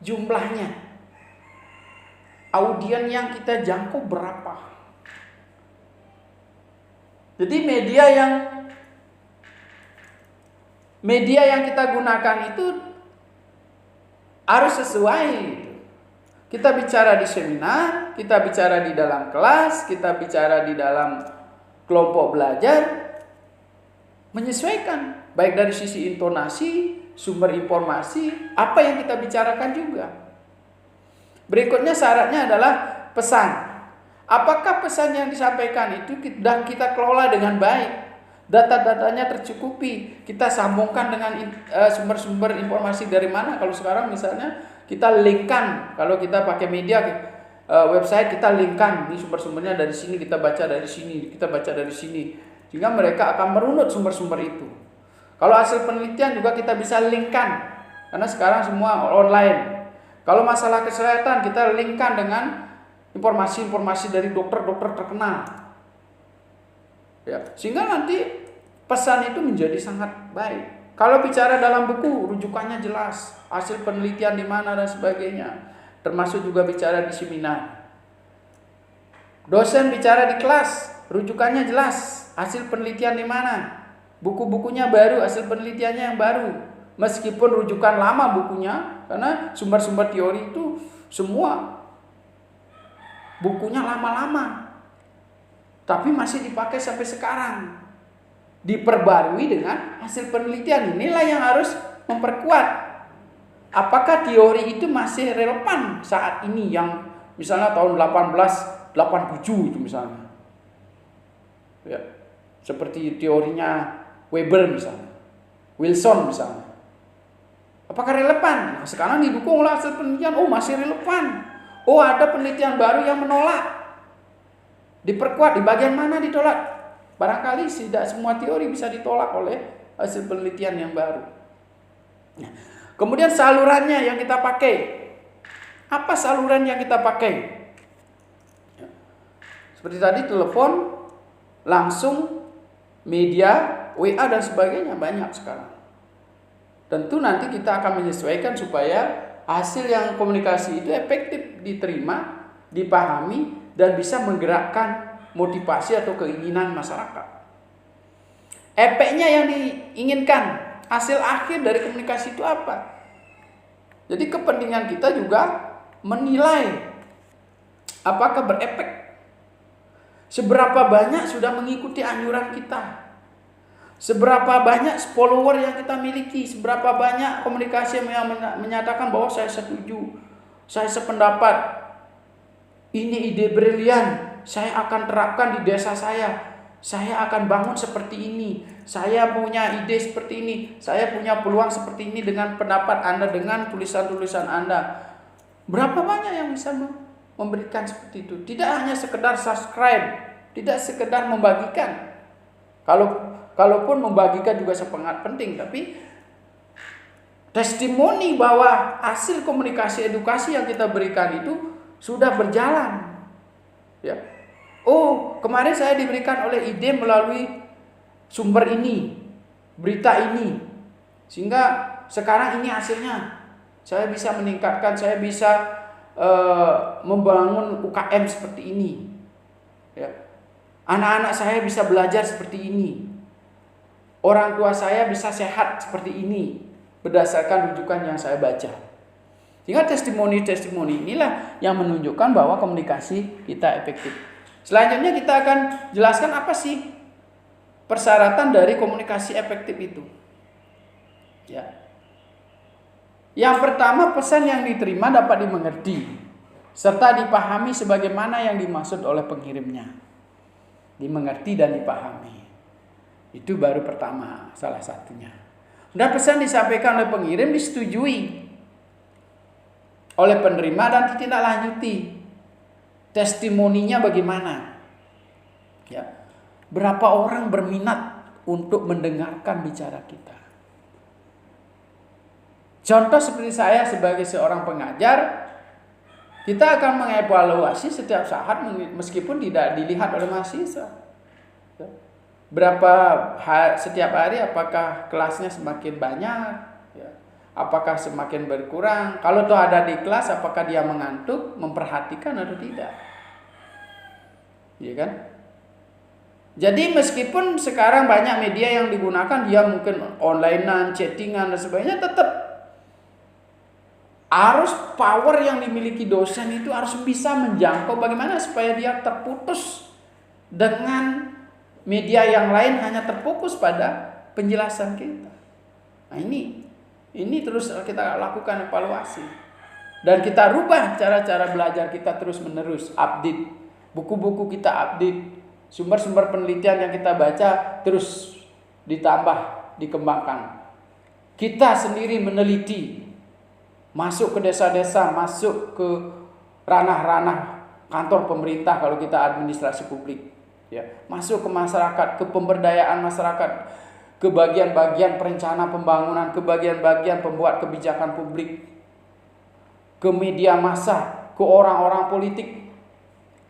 jumlahnya? Audien yang kita jangkau berapa? Jadi media yang kita gunakan itu harus sesuai. Kita bicara di seminar, kita bicara di dalam kelas, kita bicara di dalam kelompok belajar, menyesuaikan baik dari sisi intonasi, sumber informasi, apa yang kita bicarakan juga. Berikutnya syaratnya adalah pesan. Apakah pesan yang disampaikan itu sudah kita kelola dengan baik? Data-datanya tercukupi, kita sambungkan dengan sumber-sumber informasi dari mana. Kalau sekarang misalnya kita linkkan, kalau kita pakai media website kita linkkan, ini sumber-sumbernya dari sini, kita baca dari sini, kita baca dari sini, sehingga mereka akan merunut sumber-sumber itu. Kalau hasil penelitian juga kita bisa linkkan, karena sekarang semua online. Kalau masalah kesehatan kita linkkan dengan informasi-informasi dari dokter-dokter terkenal. Ya, sehingga nanti pesan itu menjadi sangat baik. Kalau bicara dalam buku, rujukannya jelas, hasil penelitian di mana dan sebagainya. Termasuk juga bicara di seminar. Dosen bicara di kelas, rujukannya jelas, hasil penelitian di mana. Buku-bukunya baru, hasil penelitiannya yang baru. Meskipun rujukan lama bukunya, karena sumber-sumber teori itu semua bukunya lama-lama. Tapi masih dipakai sampai sekarang. Diperbarui dengan hasil penelitian. Inilah yang harus memperkuat. Apakah teori itu masih relevan saat ini, yang misalnya tahun 1887 itu misalnya. Ya, seperti teorinya Weber misalnya, Wilson misalnya. Apakah relevan? Nah, sekarang didukung oleh hasil penelitian. Oh, masih relevan. Oh, ada penelitian baru yang menolak. Diperkuat, di bagian mana ditolak? Barangkali tidak semua teori bisa ditolak oleh hasil penelitian yang baru. Nah, kemudian salurannya yang kita pakai. Apa saluran yang kita pakai? Seperti tadi telepon, langsung, media, WA dan sebagainya banyak sekarang. Tentu nanti kita akan menyesuaikan supaya hasil yang komunikasi itu efektif diterima, dipahami, dan bisa menggerakkan motivasi atau keinginan masyarakat. Efeknya yang diinginkan, hasil akhir dari komunikasi itu apa? Jadi kepentingan kita juga menilai apakah berefek. Seberapa banyak sudah mengikuti anjuran kita? Seberapa banyak follower yang kita miliki? Seberapa banyak komunikasi yang menyatakan bahwa saya setuju, saya sependapat, ini ide brilian, saya akan terapkan di desa saya akan bangun seperti ini, saya punya ide seperti ini, saya punya peluang seperti ini dengan pendapat Anda, dengan tulisan-tulisan Anda. Berapa banyak yang bisa memberikan seperti itu? Tidak hanya sekedar subscribe, tidak sekedar membagikan. Kalaupun membagikan juga sangat penting, tapi testimoni bahwa hasil komunikasi edukasi yang kita berikan itu sudah berjalan. Ya. Oh, kemarin saya diberikan oleh ide melalui sumber ini, berita ini, sehingga sekarang ini hasilnya. Saya bisa meningkatkan, saya bisa membangun UKM seperti ini. Ya. Anak-anak saya bisa belajar seperti ini. Orang tua saya bisa sehat seperti ini berdasarkan rujukan yang saya baca. Sehingga testimoni-testimoni inilah yang menunjukkan bahwa komunikasi kita efektif. Selanjutnya kita akan jelaskan apa sih persyaratan dari komunikasi efektif itu. Ya. Yang pertama, pesan yang diterima dapat dimengerti serta dipahami sebagaimana yang dimaksud oleh pengirimnya. Dimengerti dan dipahami. Itu baru pertama, salah satunya. Sudah pesan disampaikan oleh pengirim disetujui oleh penerima dan ditindaklanjuti. Testimoninya bagaimana? Ya. Berapa orang berminat untuk mendengarkan bicara kita? Contoh seperti saya sebagai seorang pengajar, kita akan mengevaluasi setiap saat meskipun tidak dilihat oleh mahasiswa. Setiap hari apakah kelasnya semakin banyak, ya. Apakah semakin berkurang, kalau tuh ada di kelas apakah dia mengantuk, memperhatikan atau tidak, ya kan? Jadi meskipun sekarang banyak media yang digunakan, dia mungkin onlinean, chattingan dan sebagainya, tetap harus power yang dimiliki dosen itu harus bisa menjangkau bagaimana supaya dia terputus dengan media yang lain, hanya terfokus pada penjelasan kita. Nah ini terus kita lakukan evaluasi. Dan kita rubah cara-cara belajar kita terus menerus, update. Buku-buku kita update. Sumber-sumber penelitian yang kita baca terus ditambah, dikembangkan. Kita sendiri meneliti. Masuk ke desa-desa, masuk ke ranah-ranah kantor pemerintah kalau kita administrasi publik. Ya, masuk ke masyarakat, ke pemberdayaan masyarakat, ke bagian-bagian perencana pembangunan, ke bagian-bagian pembuat kebijakan publik, ke media massa, ke orang-orang politik.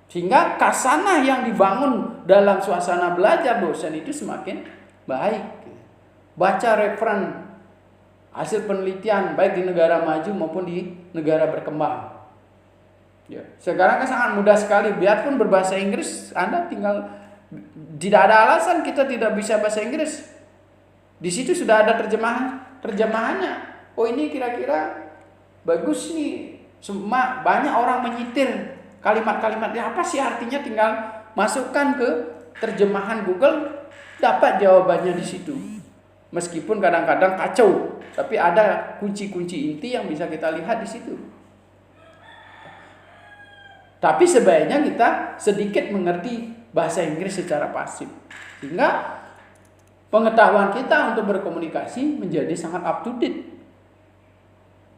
Sehingga kasanah yang dibangun dalam suasana belajar dosen itu semakin baik. Baca referen hasil penelitian baik di negara maju maupun di negara berkembang. Ya. Sekarang kan sangat mudah sekali, biarpun berbahasa Inggris, Anda tinggal, tidak ada alasan kita tidak bisa bahasa Inggris. Di situ sudah ada terjemahannya. Oh ini kira-kira bagus nih. Banyak orang menyitir kalimat-kalimatnya, apa sih artinya, tinggal masukkan ke terjemahan Google, dapat jawabannya di situ. Meskipun kadang-kadang kacau, tapi ada kunci-kunci inti yang bisa kita lihat di situ. Tapi sebaiknya kita sedikit mengerti bahasa Inggris secara pasif. Sehingga pengetahuan kita untuk berkomunikasi menjadi sangat up to date.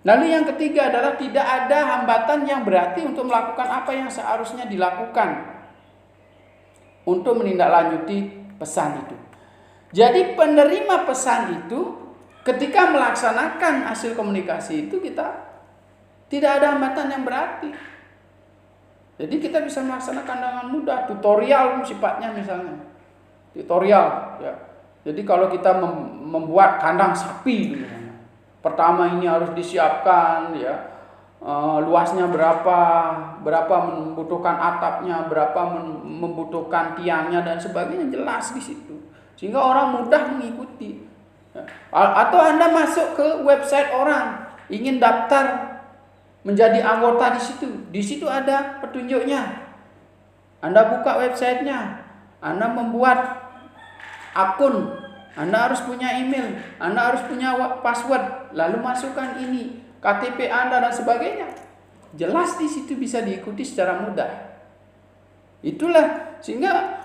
Lalu yang ketiga adalah tidak ada hambatan yang berarti untuk melakukan apa yang seharusnya dilakukan untuk menindaklanjuti pesan itu. Jadi penerima pesan itu ketika melaksanakan hasil komunikasi itu kita tidak ada hambatan yang berarti. Jadi kita bisa melaksanakan dengan mudah, tutorial sifatnya misalnya. Tutorial ya. Jadi kalau kita membuat kandang sapi misalnya. Pertama ini harus disiapkan ya. Luasnya berapa membutuhkan atapnya, berapa membutuhkan tiangnya dan sebagainya, jelas di situ. Sehingga orang mudah mengikuti. Ya. Atau Anda masuk ke website orang, ingin daftar menjadi anggota di situ. Di situ ada petunjuknya. Anda buka websitenya, Anda membuat akun, Anda harus punya email, Anda harus punya password, lalu masukkan ini, KTP Anda dan sebagainya. Jelas di situ bisa diikuti secara mudah. Itulah sehingga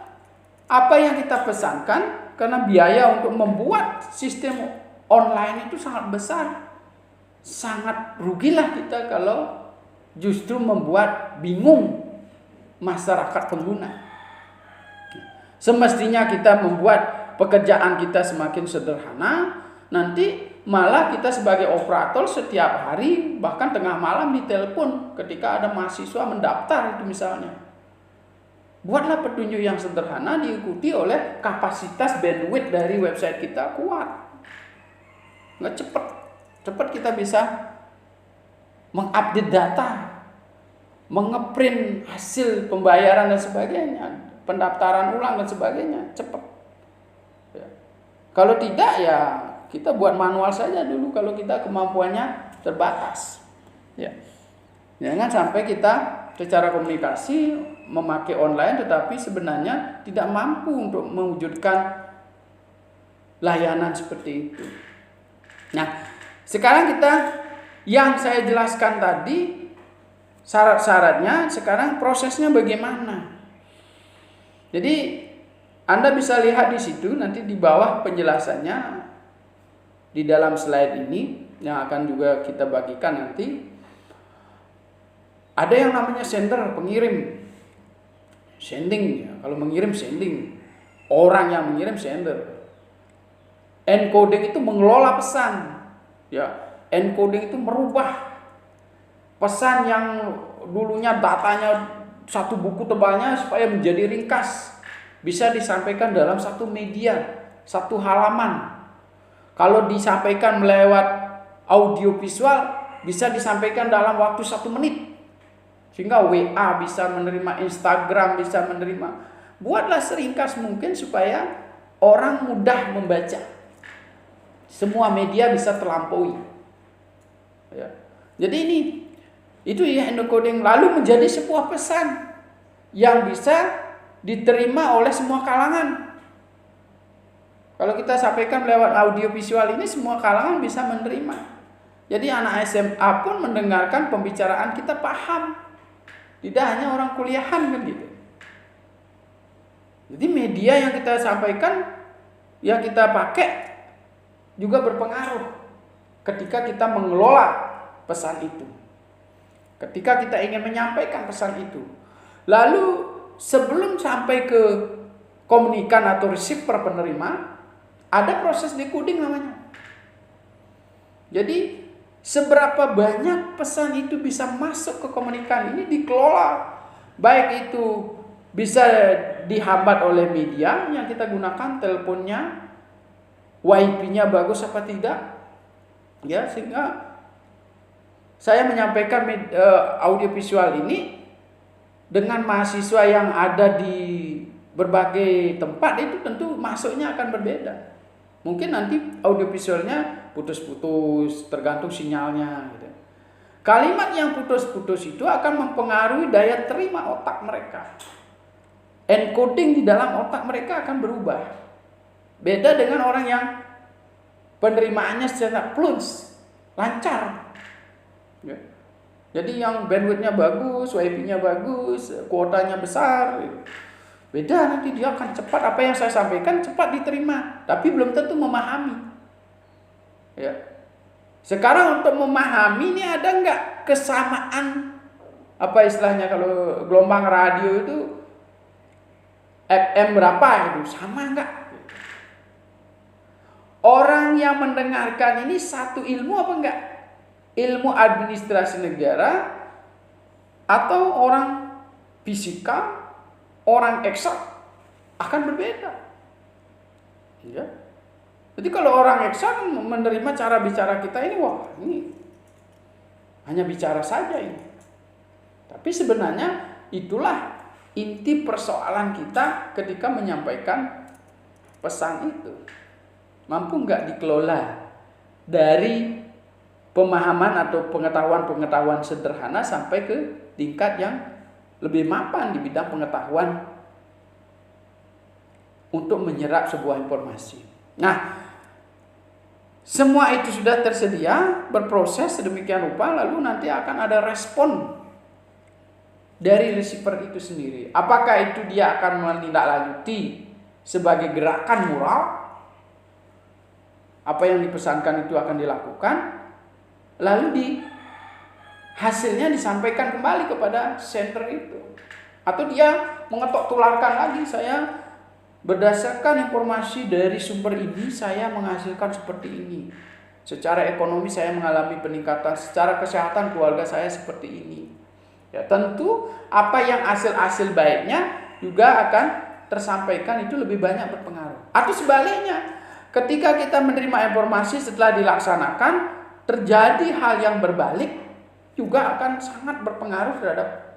apa yang kita pesankan, karena biaya untuk membuat sistem online itu sangat besar. Sangat rugilah kita kalau justru membuat bingung masyarakat pengguna. Semestinya kita membuat pekerjaan kita semakin sederhana, nanti malah kita sebagai operator setiap hari bahkan tengah malam ditelepon ketika ada mahasiswa mendaftar itu misalnya. Buatlah petunjuk yang sederhana, diikuti oleh kapasitas bandwidth dari website kita kuat. Nggak cepat kita bisa mengupdate data, mengeprint hasil pembayaran dan sebagainya, pendaftaran ulang dan sebagainya, cepat. Ya. Kalau tidak ya kita buat manual saja dulu kalau kita kemampuannya terbatas. Ya. Jangan sampai kita secara komunikasi memakai online tetapi sebenarnya tidak mampu untuk mewujudkan layanan seperti itu. Nah, sekarang kita yang saya jelaskan tadi syarat-syaratnya, sekarang prosesnya bagaimana? Jadi Anda bisa lihat di situ nanti di bawah penjelasannya di dalam slide ini yang akan juga kita bagikan nanti. Ada yang namanya sender, pengirim. Sending, ya. Kalau mengirim sending. Orang yang mengirim sender. Encoding itu mengelola pesan. Ya, encoding itu merubah pesan yang dulunya datanya satu buku tebalnya supaya menjadi ringkas, bisa disampaikan dalam satu media, satu halaman. Kalau disampaikan melewat audio visual, bisa disampaikan dalam waktu 1 menit. Sehingga WA bisa menerima, Instagram bisa menerima. Buatlah seringkas mungkin supaya orang mudah membaca. Semua media bisa terlampaui. Ya. Jadi itu ya encoding, lalu menjadi sebuah pesan yang bisa diterima oleh semua kalangan. Kalau kita sampaikan lewat audio visual ini, semua kalangan bisa menerima. Jadi anak SMA pun mendengarkan pembicaraan kita paham. Tidak hanya orang kuliahan kan gitu. Jadi media yang kita sampaikan, yang kita pakai juga berpengaruh ketika kita mengelola pesan itu. Ketika kita ingin menyampaikan pesan itu. Lalu sebelum sampai ke komunikan atau receiver penerima, ada proses decoding namanya. Jadi seberapa banyak pesan itu bisa masuk ke komunikan ini dikelola. Baik itu bisa dihambat oleh media yang kita gunakan, teleponnya, WiFi-nya bagus apa tidak. Ya, sehingga saya menyampaikan audiovisual ini dengan mahasiswa yang ada di berbagai tempat itu tentu masuknya akan berbeda. Mungkin nanti audiovisualnya putus-putus, tergantung sinyalnya. Gitu. Kalimat yang putus-putus itu akan mempengaruhi daya terima otak mereka. Encoding di dalam otak mereka akan berubah. Beda dengan orang yang penerimaannya secara plunge, lancar. Ya. Jadi yang bandwidth-nya bagus, WiFi-nya bagus, kuotanya besar. Beda, nanti dia akan cepat, apa yang saya sampaikan cepat diterima, tapi belum tentu memahami. Ya. Sekarang untuk memahami ini ada enggak kesamaan, apa istilahnya kalau gelombang radio itu FM berapa itu, sama enggak? Orang yang mendengarkan ini satu ilmu apa enggak? Ilmu administrasi negara atau orang fisika, orang eksak akan berbeda. Ya. Jadi kalau orang eksak menerima cara bicara kita ini, wah ini hanya bicara saja ini. Tapi sebenarnya itulah inti persoalan kita ketika menyampaikan pesan itu. Mampu nggak dikelola dari pemahaman atau pengetahuan-pengetahuan sederhana sampai ke tingkat yang lebih mapan di bidang pengetahuan untuk menyerap sebuah informasi. Nah, semua itu sudah tersedia, berproses sedemikian rupa, lalu nanti akan ada respon dari receiver itu sendiri. Apakah itu dia akan menindaklanjuti sebagai gerakan moral? Apa yang dipesankan itu akan dilakukan, lalu hasilnya disampaikan kembali kepada sender itu. Atau dia mengetok tularkan lagi, saya berdasarkan informasi dari sumber ini, saya menghasilkan seperti ini. Secara ekonomi saya mengalami peningkatan, secara kesehatan keluarga saya seperti ini. Ya, tentu apa yang hasil-hasil baiknya juga akan tersampaikan, itu lebih banyak berpengaruh. Atau sebaliknya, ketika kita menerima informasi setelah dilaksanakan, terjadi hal yang berbalik, juga akan sangat berpengaruh terhadap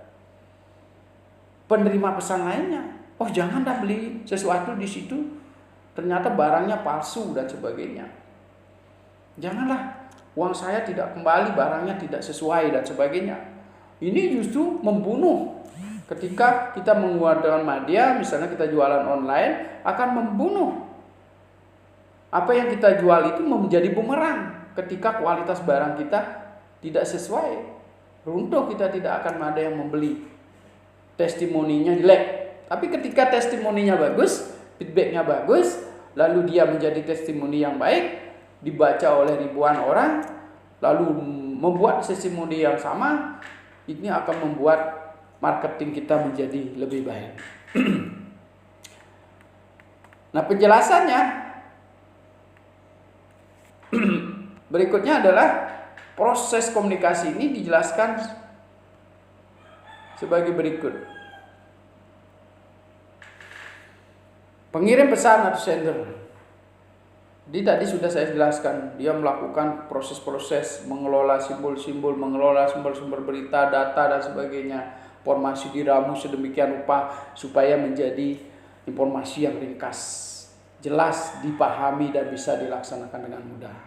penerima pesan lainnya. Oh, jangan dah beli sesuatu di situ, ternyata barangnya palsu dan sebagainya. Janganlah, uang saya tidak kembali, barangnya tidak sesuai dan sebagainya. Ini justru membunuh. Ketika kita menggunakan media, misalnya kita jualan online, akan membunuh. Apa yang kita jual itu menjadi bumerang ketika kualitas barang kita tidak sesuai. Runtuh, kita tidak akan ada yang membeli. Testimoninya jelek. Tapi ketika testimoninya bagus, feedbacknya bagus, lalu dia menjadi testimoni yang baik, dibaca oleh ribuan orang, lalu membuat testimoni yang sama, ini akan membuat marketing kita menjadi lebih baik. Nah, penjelasannya berikutnya adalah proses komunikasi ini dijelaskan sebagai berikut. Pengirim pesan atau sender. Jadi tadi sudah saya jelaskan, dia melakukan proses-proses mengelola simbol-simbol, mengelola sumber-sumber berita, data dan sebagainya. Informasi diramu sedemikian rupa supaya menjadi informasi yang ringkas, jelas, dipahami dan bisa dilaksanakan dengan mudah.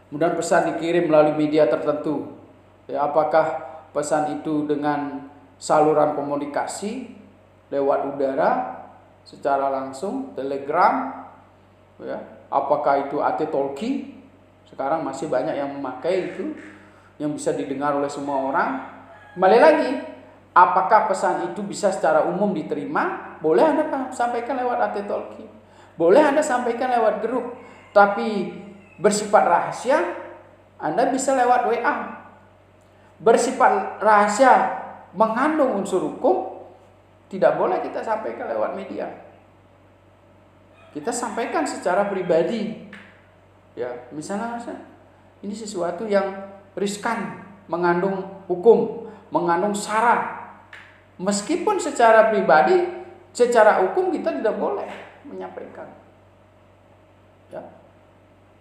Kemudian pesan dikirim melalui media tertentu. Ya, apakah pesan itu dengan saluran komunikasi lewat udara, secara langsung, telegram, ya, apakah itu AT-talkie? Sekarang masih banyak yang memakai itu, yang bisa didengar oleh semua orang. Kembali lagi, apakah pesan itu bisa secara umum diterima? Boleh Anda sampaikan lewat AT-talkie, boleh Anda sampaikan lewat grup, tapi bersifat rahasia, Anda bisa lewat WA. Bersifat rahasia mengandung unsur hukum, tidak boleh kita sampaikan lewat media. Kita sampaikan secara pribadi. Ya, misalnya ini sesuatu yang riskan, mengandung hukum, mengandung sara. Meskipun secara pribadi, secara hukum kita tidak boleh menyampaikan. Ya.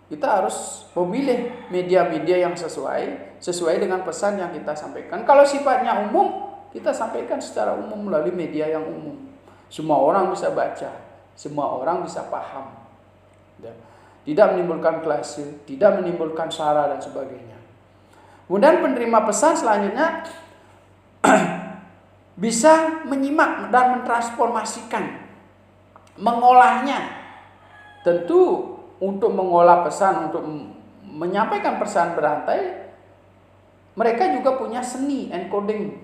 Kita harus memilih media-media yang sesuai dengan pesan yang kita sampaikan. Kalau sifatnya umum, kita sampaikan secara umum melalui media yang umum. Semua orang bisa baca, semua orang bisa paham. Tidak menimbulkan klase, tidak menimbulkan sara dan sebagainya. Kemudian penerima pesan selanjutnya bisa menyimak dan mentransformasikan, mengolahnya. Tentu untuk mengolah pesan, untuk menyampaikan pesan berantai, mereka juga punya seni encoding.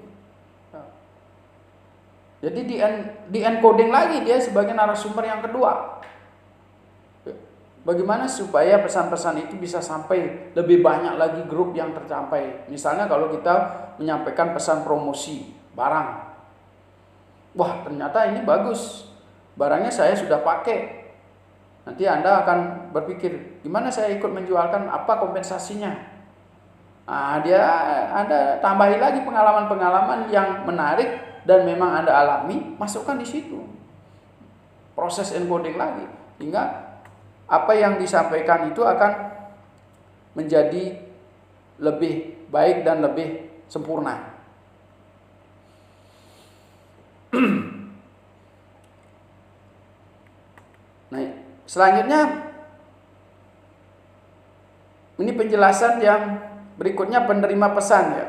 Jadi di encoding lagi dia sebagai narasumber yang kedua. Bagaimana supaya pesan-pesan itu bisa sampai lebih banyak lagi grup yang tercapai. Misalnya kalau kita menyampaikan pesan promosi barang. Wah, ternyata ini bagus. Barangnya saya sudah pakai. Nanti Anda akan berpikir, gimana saya ikut menjualkan, apa kompensasinya? Nah, Anda tambahi lagi pengalaman-pengalaman yang menarik dan memang Anda alami, masukkan di situ. Proses encoding lagi. Hingga apa yang disampaikan itu akan menjadi lebih baik dan lebih sempurna. Nah, selanjutnya ini penjelasan yang berikutnya, penerima pesan ya.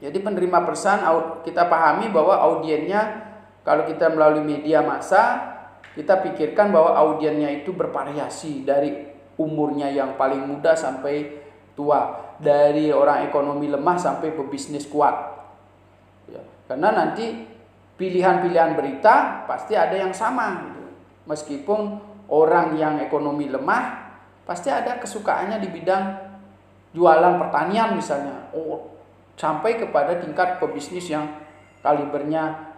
Jadi penerima pesan kita pahami bahwa audiennya, kalau kita melalui media massa, kita pikirkan bahwa audiennya itu bervariasi dari umurnya yang paling muda sampai tua, dari orang ekonomi lemah sampai pebisnis kuat. Ya, karena nanti pilihan-pilihan berita pasti ada yang sama. Gitu. Meskipun orang yang ekonomi lemah pasti ada kesukaannya di bidang jualan pertanian misalnya. Sampai kepada tingkat pebisnis yang kalibernya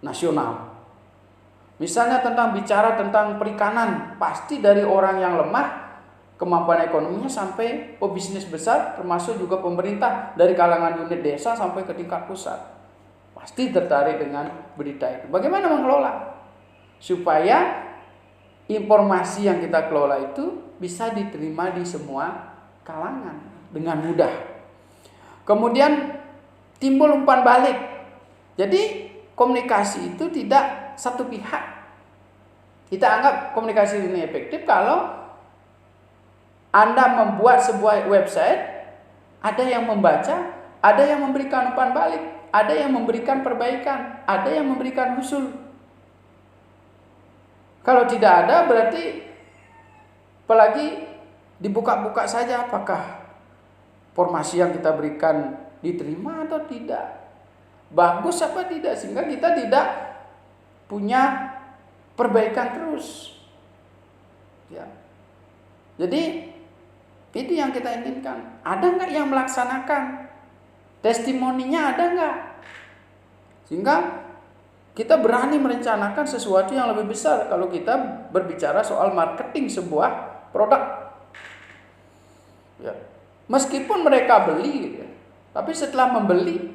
nasional. Misalnya bicara tentang perikanan, pasti dari orang yang lemah kemampuan ekonominya sampai pebisnis besar, termasuk juga pemerintah, dari kalangan unit desa sampai ke tingkat pusat. Pasti tertarik dengan berita itu. Bagaimana mengelola supaya informasi yang kita kelola itu bisa diterima di semua kalangan dengan mudah. Kemudian timbul umpan balik. Jadi komunikasi itu tidak satu pihak. Kita anggap komunikasi ini efektif kalau Anda membuat sebuah website, ada yang membaca, ada yang memberikan umpan balik, ada yang memberikan perbaikan, ada yang memberikan usul. Kalau tidak ada, berarti apalagi dibuka-buka saja apakah informasi yang kita berikan diterima atau tidak, bagus apa tidak, sehingga kita tidak punya perbaikan terus. Ya. Jadi itu yang kita inginkan. Ada nggak yang melaksanakan? Testimoninya ada nggak? Sehingga kita berani merencanakan sesuatu yang lebih besar kalau kita berbicara soal marketing sebuah produk. Ya. Meskipun mereka beli, tapi setelah membeli,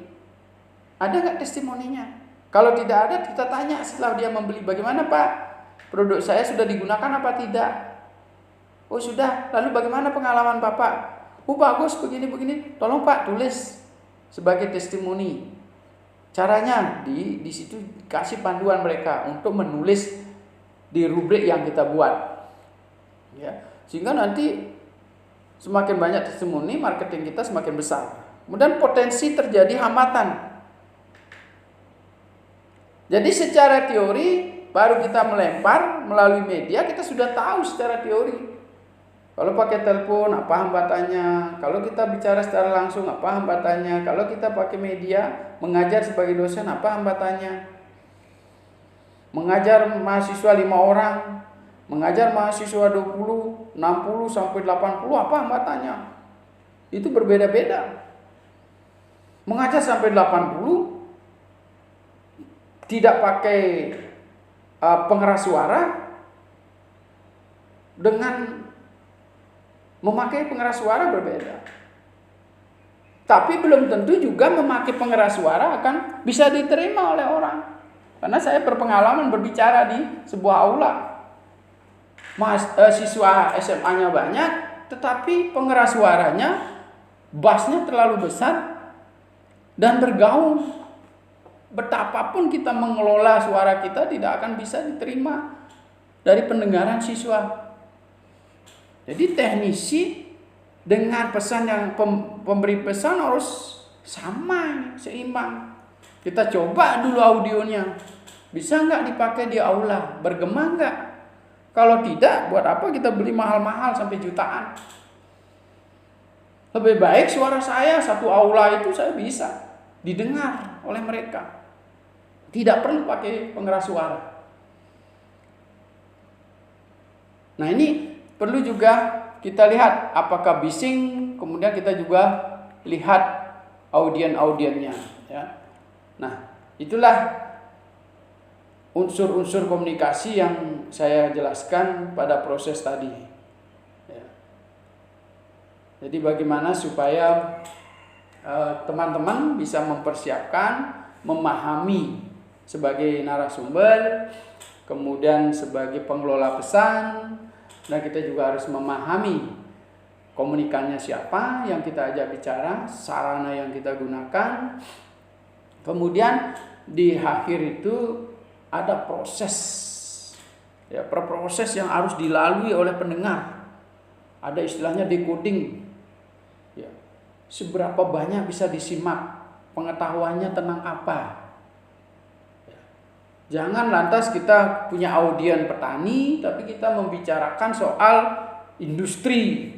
ada nggak testimoninya? Kalau tidak ada, kita tanya setelah dia membeli, bagaimana Pak? Produk saya sudah digunakan apa tidak? Oh sudah, lalu bagaimana pengalaman Bapak? Oh bagus, begini-begini. Tolong Pak tulis sebagai testimoni. Caranya di situ kasih panduan mereka untuk menulis di rubrik yang kita buat. Ya, sehingga nanti semakin banyak testimoni, marketing kita semakin besar. Kemudian potensi terjadi hambatan. Jadi secara teori baru kita melempar melalui media, kita sudah tahu secara teori. Kalau pakai telepon apa hambatannya, kalau kita bicara secara langsung apa hambatannya, kalau kita pakai media mengajar sebagai dosen apa hambatannya. Mengajar mahasiswa 5 orang, mengajar mahasiswa 20, 60 sampai 80 apa hambatannya? Itu berbeda-beda. Mengajar sampai 80 tidak pakai pengeras suara dengan memakai pengeras suara berbeda. Tapi belum tentu juga memakai pengeras suara akan bisa diterima oleh orang. Karena saya berpengalaman berbicara di sebuah aula. Siswa SMA-nya banyak, tetapi pengeras suaranya, bassnya terlalu besar dan bergaung. Betapapun kita mengelola suara kita tidak akan bisa diterima dari pendengaran siswa. Jadi teknisi dengan pesan yang pemberi pesan harus sama, seimbang. Kita coba dulu audionya, bisa nggak dipakai di aula, bergema nggak? Kalau tidak, buat apa kita beli mahal-mahal sampai jutaan? Lebih baik suara saya satu aula itu saya bisa didengar oleh mereka. Tidak perlu pakai pengeras suara. Nah ini perlu juga kita lihat apakah bising, kemudian kita juga lihat audien-audiennya. Ya. Nah itulah unsur-unsur komunikasi yang saya jelaskan pada proses tadi. Ya. Jadi bagaimana supaya teman-teman bisa mempersiapkan memahami sebagai narasumber, kemudian sebagai pengelola pesan, dan kita juga harus memahami komunikannya siapa yang kita ajak bicara, sarana yang kita gunakan. Kemudian di akhir itu ada proses, ya, proses yang harus dilalui oleh pendengar. Ada istilahnya decoding. Ya, seberapa banyak bisa disimak, pengetahuannya tentang apa. Jangan lantas kita punya audien petani, tapi kita membicarakan soal industri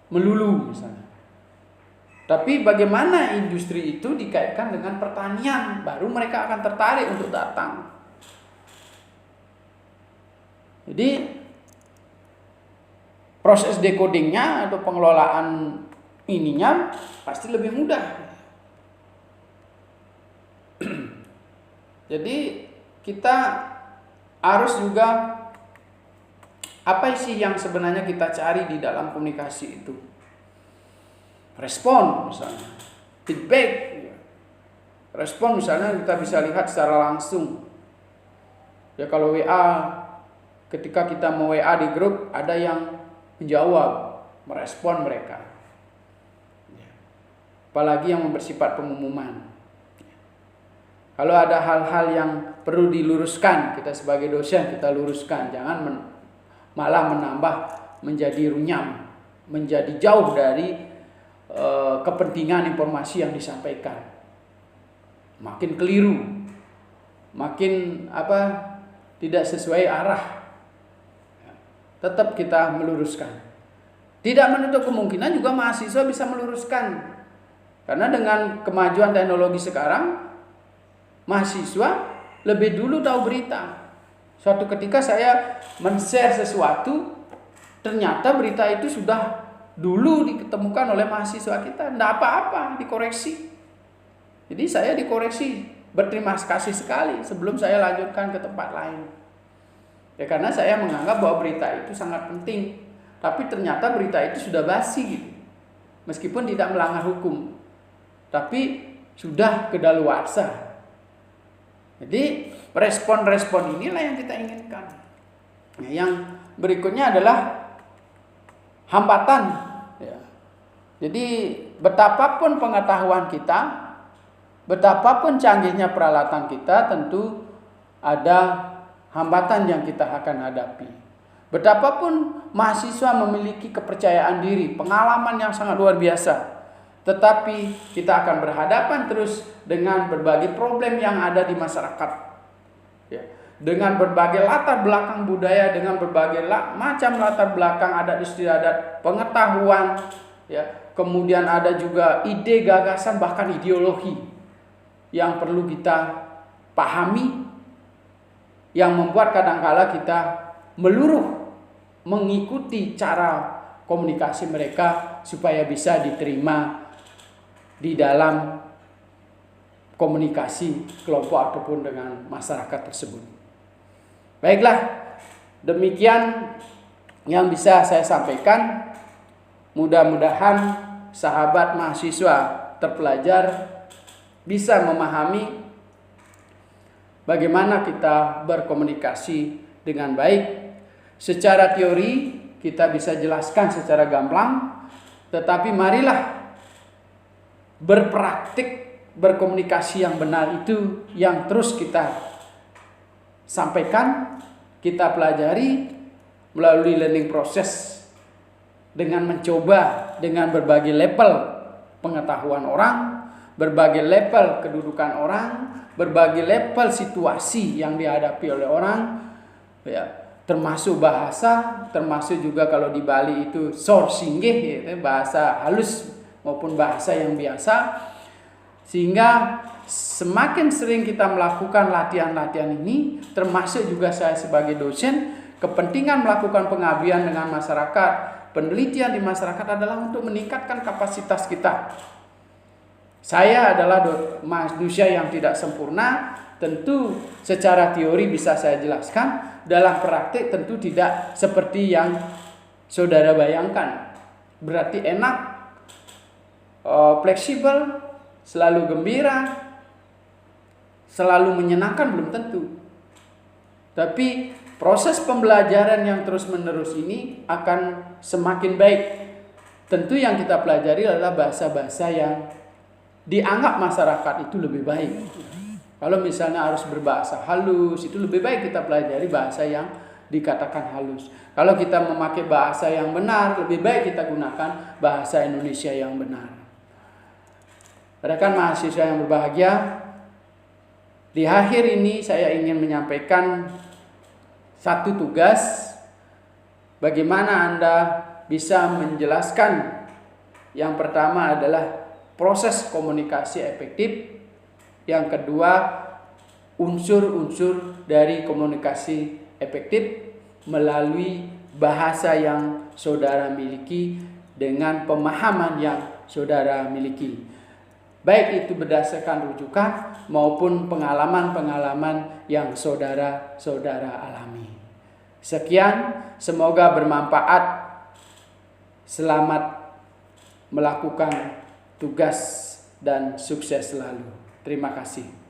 melulu misalnya. Tapi bagaimana industri itu dikaitkan dengan pertanian, baru mereka akan tertarik untuk datang. Jadi proses decodingnya atau pengelolaan ininya pasti lebih mudah. Jadi kita harus juga apa sih yang sebenarnya kita cari di dalam komunikasi itu? Respon misalnya, feedback. Respon misalnya kita bisa lihat secara langsung. Ya kalau WA, ketika kita mau WA di grup, ada yang menjawab, merespon mereka. Apalagi yang bersifat pengumuman. Kalau ada hal-hal yang perlu diluruskan, kita sebagai dosen kita luruskan, jangan malah menambah menjadi runyam, menjadi jauh dari kepentingan informasi yang disampaikan. Makin keliru, makin tidak sesuai arah. Tetap kita meluruskan. Tidak menutup kemungkinan juga mahasiswa bisa meluruskan. Karena dengan kemajuan teknologi sekarang, mahasiswa lebih dulu tahu berita. Suatu ketika saya men-share sesuatu, ternyata berita itu sudah dulu diketemukan oleh mahasiswa kita. Tidak apa-apa, dikoreksi. Jadi saya dikoreksi, berterima kasih sekali sebelum saya lanjutkan ke tempat lain. Ya karena saya menganggap bahwa berita itu sangat penting. Tapi ternyata berita itu sudah basi gitu. Meskipun tidak melanggar hukum. Tapi sudah kedaluarsa. Jadi respon-respon inilah yang kita inginkan. Nah, yang berikutnya adalah hambatan. Ya. Jadi betapapun pengetahuan kita, betapapun canggihnya peralatan kita, tentu ada hambatan yang kita akan hadapi. Betapapun mahasiswa memiliki kepercayaan diri, pengalaman yang sangat luar biasa, tetapi kita akan berhadapan terus dengan berbagai problem yang ada di masyarakat. Ya. Dengan berbagai latar belakang budaya, dengan berbagai macam latar belakang adat istiadat, pengetahuan, ya. Kemudian ada juga ide, gagasan, bahkan ideologi yang perlu kita pahami, yang membuat kadangkala kita meluruh mengikuti cara komunikasi mereka supaya bisa diterima di dalam komunikasi kelompok ataupun dengan masyarakat tersebut. Baiklah, demikian yang bisa saya sampaikan. Mudah-mudahan sahabat mahasiswa terpelajar bisa memahami bagaimana kita berkomunikasi dengan baik. Secara teori kita bisa jelaskan secara gamblang, tetapi marilah berpraktik berkomunikasi yang benar itu yang terus kita sampaikan, kita pelajari melalui learning process dengan mencoba dengan berbagai level pengetahuan orang, berbagai level kedudukan orang, berbagai level situasi yang dihadapi oleh orang, ya, termasuk bahasa, termasuk juga kalau di Bali itu sorsinggih, ya, bahasa halus maupun bahasa yang biasa. Sehingga semakin sering kita melakukan latihan-latihan ini, termasuk juga saya sebagai dosen, kepentingan melakukan pengabdian dengan masyarakat, penelitian di masyarakat adalah untuk meningkatkan kapasitas kita. Saya adalah manusia yang tidak sempurna, tentu secara teori bisa saya jelaskan, dalam praktik tentu tidak seperti yang saudara bayangkan. Berarti enak, fleksibel, selalu gembira, selalu menyenangkan, belum tentu. Tapi proses pembelajaran yang terus-menerus ini akan semakin baik. Tentu yang kita pelajari adalah bahasa-bahasa yang dianggap masyarakat itu lebih baik. Kalau misalnya harus berbahasa halus, itu lebih baik kita pelajari bahasa yang dikatakan halus. Kalau kita memakai bahasa yang benar, lebih baik kita gunakan bahasa Indonesia yang benar. Rekan mahasiswa yang berbahagia, di akhir ini saya ingin menyampaikan satu tugas. Bagaimana Anda bisa menjelaskan? Yang pertama adalah proses komunikasi efektif. Yang kedua, unsur-unsur dari komunikasi efektif melalui bahasa yang saudara miliki dengan pemahaman yang saudara miliki. Baik itu berdasarkan rujukan maupun pengalaman-pengalaman yang saudara-saudara alami. Sekian, semoga bermanfaat. Selamat melakukan tugas dan sukses selalu. Terima kasih.